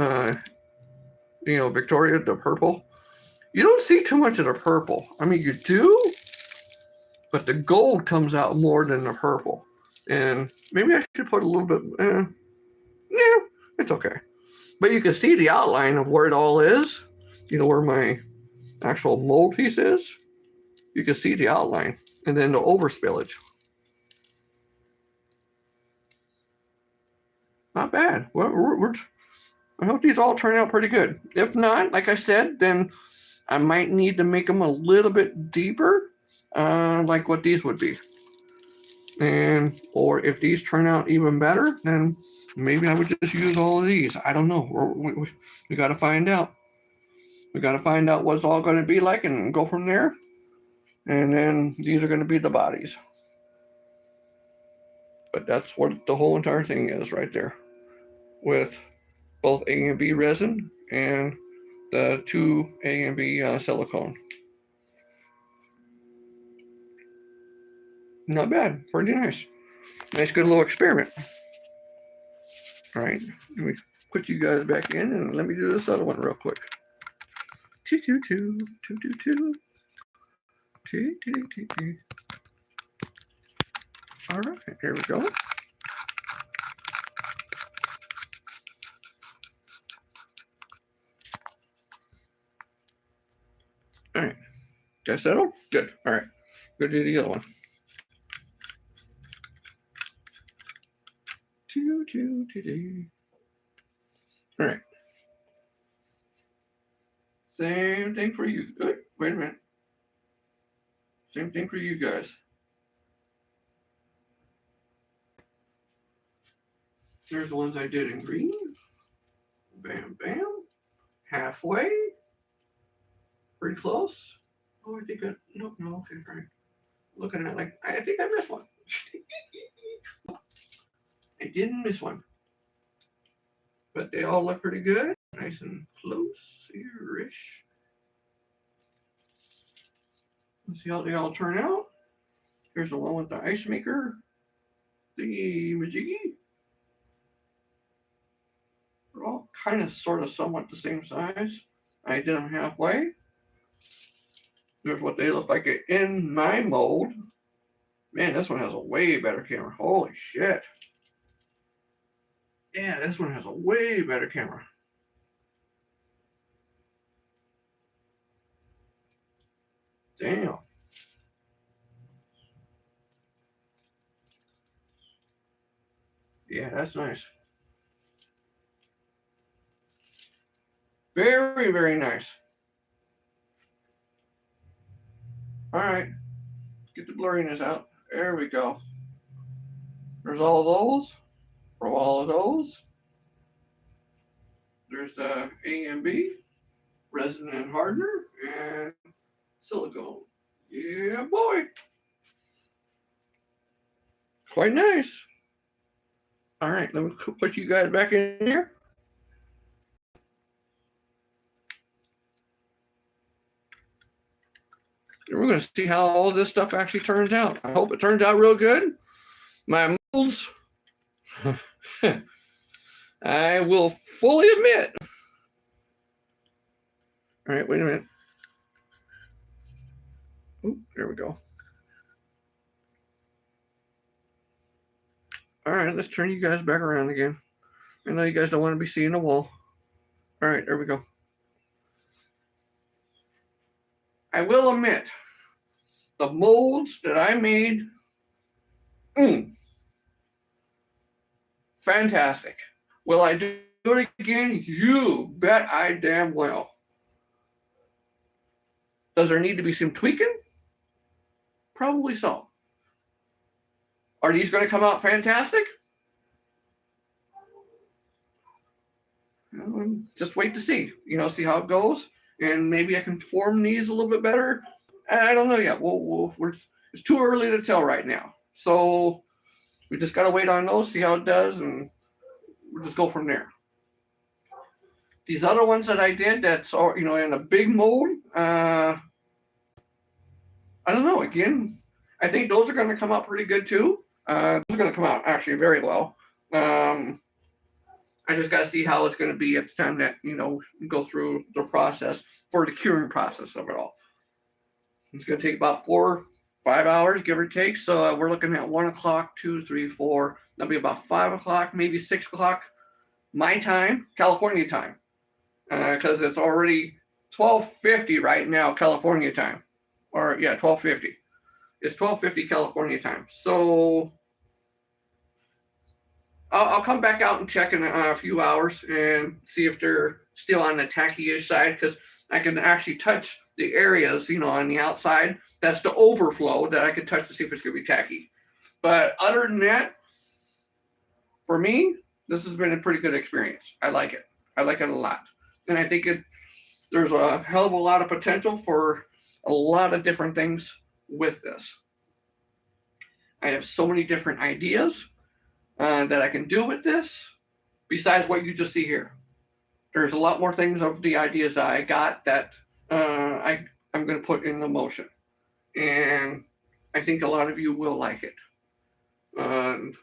know, Victoria, the purple. You don't see too much of the purple. I mean, you do, but the gold comes out more than the purple. And maybe I should put a little bit, yeah, it's okay. But you can see the outline of where it all is. You know, where my actual mold piece is. You can see the outline and then the overspillage. Not bad. I hope these all turn out pretty good. If not, like I said, then I might need to make them a little bit deeper, like what these would be. And or if these turn out even better, then maybe I would just use all of these. I don't know. We got to find out. We got to find out what it's all going to be like and go from there. And then these are going to be the bodies. But that's what the whole entire thing is right there, with both A and B resin and the 2 A and B silicone. Not bad. Pretty nice. Nice, good little experiment. All right. Let me put you guys back in and let me do this other one real quick. 2, 2, 2, 2, 2, 2. 2, 2, 2, 2. All right. Here we go. All right. Got settled? Good. All right. Go do the other one. 2, 2, 2, 2. All right. Same thing for you. Wait a minute. Same thing for you guys. There's the ones I did in green. Bam, bam. Halfway. Pretty close. Oh, I think no, okay, all right. Looking at like, I think I missed one. I didn't miss one. But they all look pretty good. Nice and close here-ish. Let's see how they all turn out. Here's the one with the ice maker. The Majiggy. They're all kind of sort of somewhat the same size. I did them halfway. There's what they look like in my mold. Man, this one has a way better camera. Holy shit. Yeah, this one has a way better camera. Damn. Yeah, that's nice. Very, very nice. All right. Get the blurriness out. There we go. There's all of those. From all of those. There's the A and B, resin and hardener, and silicone. Yeah, boy. Quite nice. All right, let me put you guys back in here. And we're going to see how all this stuff actually turns out. I hope it turns out real good. My molds, I will fully admit. All right, wait a minute. Ooh, there we go. All right, let's turn you guys back around again. I know you guys don't want to be seeing the wall. All right, there we go. I will admit, the molds that I made, fantastic. Will I do it again? You bet I damn well. Does there need to be some tweaking? Probably so. Are these going to come out fantastic? Just wait to see. You know, see how it goes, and maybe I can form these a little bit better. I don't know yet. It's too early to tell right now. So we just got to wait on those, see how it does, and we'll just go from there. These other ones that I did, that's all, you know, in a big mold. I don't know. Again, I think those are going to come out pretty good too. Those are going to come out actually very well. I just got to see how it's going to be at the time that, go through the process for the curing process of it all. It's going to take about 4-5 hours, give or take. So we're looking at 1 o'clock, 2, 3, 4. That'll be about 5 o'clock, maybe 6 o'clock, my time, California time, because it's already 12:50 right now, California time, or yeah, 12:50. It's 12:50 California time. So I'll come back out and check in a few hours and see if they're still on the tacky-ish side, because I can actually touch the areas, on the outside. That's the overflow that I can touch to see if it's going to be tacky. But other than that, for me, this has been a pretty good experience. I like it. I like it a lot. And I think there's a hell of a lot of potential for a lot of different things with this. I have so many different ideas that I can do with this, besides what you just see here. There's a lot more things of the ideas that I got that I'm going to put into motion. And I think a lot of you will like it.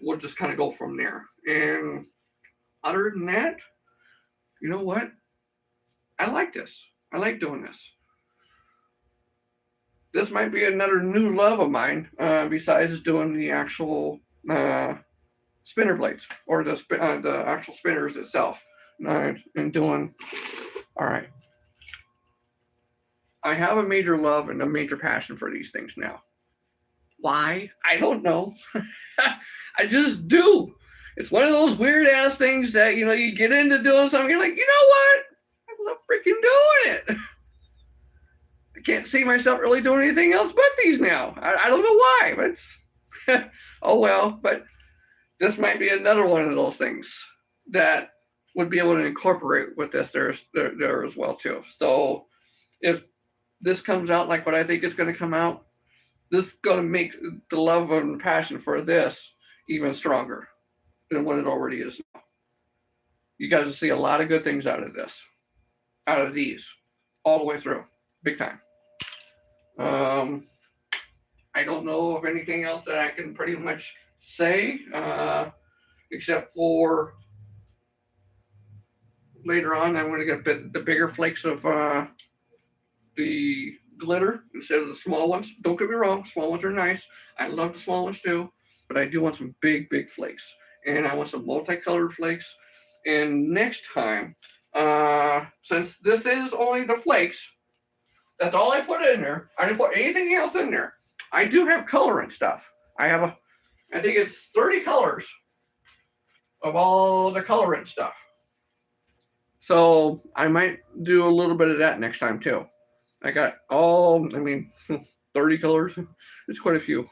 We'll just kind of go from there. And other than that, you know what? I like this. I like doing this. This might be another new love of mine, besides doing the actual spinner blades, or the actual spinners itself, and doing. All right. I have a major love and a major passion for these things now. Why? I don't know. I just do. It's one of those weird ass things that, you get into doing something, you're like, you know what? I love freaking doing it. I can't see myself really doing anything else but these now. I don't know why, but it's, oh well. But this might be another one of those things that would be able to incorporate with this there as well too. So if this comes out like what I think it's going to come out, this is going to make the love and passion for this even stronger than what it already is now. You guys will see a lot of good things out of this, out of these, all the way through, big time. I don't know of anything else that I can pretty much say, except for later on I'm going to get the bigger flakes of the glitter instead of the small ones. Don't get me wrong, small ones are nice. I love the small ones too, but I do want some big flakes, and I want some multicolored flakes. And next time, since this is only the flakes, that's all I put in there. I didn't put anything else in there. I do have colorant stuff. I think it's 30 colors of all the colorant stuff. So I might do a little bit of that next time too. I got 30 colors. It's quite a few.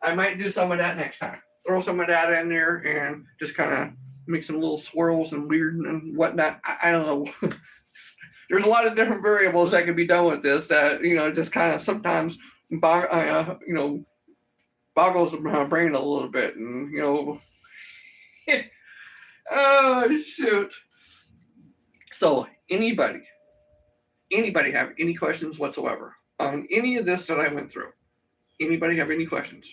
I might do some of that next time. Throw some of that in there and just kind of make some little swirls and weird and whatnot. I don't know. There's a lot of different variables that can be done with this that, just kind of sometimes, boggles my brain a little bit. And, oh, shoot. So anybody have any questions whatsoever on any of this that I went through? Anybody have any questions?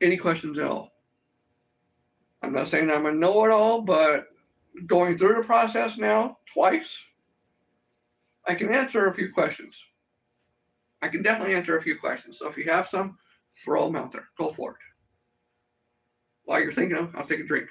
Any questions at all? I'm not saying I'm a know-it-all, but going through the process now twice, I can answer a few questions. I can definitely answer a few questions. So if you have some, throw them out there. Go for it. While you're thinking of them, I'll take a drink.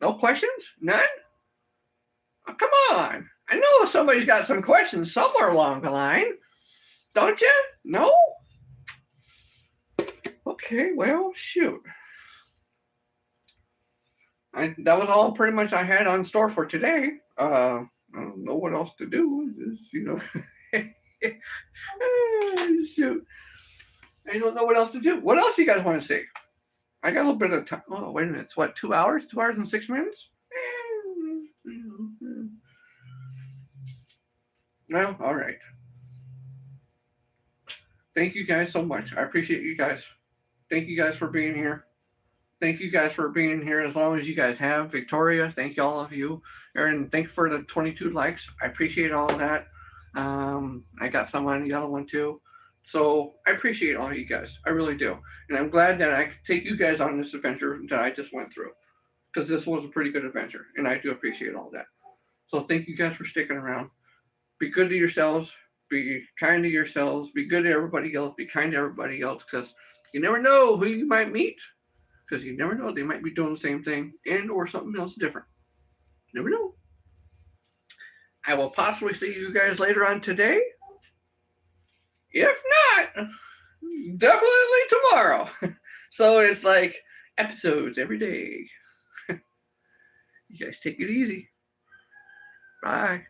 No questions? None? Oh, come on. I know somebody's got some questions somewhere along the line. Don't you? No? Okay, well, shoot. That was all pretty much I had on store for today. I don't know what else to do. Just, shoot. I don't know what else to do. What else do you guys want to see? I got a little bit of time. Oh, wait a minute. It's what, 2 hours? 2 hours and 6 minutes? Well, all right. Thank you guys so much. I appreciate you guys. Thank you guys for being here. Thank you guys for being here as long as you guys have. Victoria, thank you all of you. Aaron, thank you for the 22 likes. I appreciate all of that. I got some on the other one too. So I appreciate all of you guys. I really do. And I'm glad that I could take you guys on this adventure that I just went through. Because this was a pretty good adventure. And I do appreciate all that. So thank you guys for sticking around. Be good to yourselves. Be kind to yourselves. Be good to everybody else. Be kind to everybody else. Because you never know who you might meet, because you never know, they might be doing the same thing and or something else different. Never know. I will possibly see you guys later on today. If not, definitely tomorrow. So it's like episodes every day. You guys take it easy. Bye.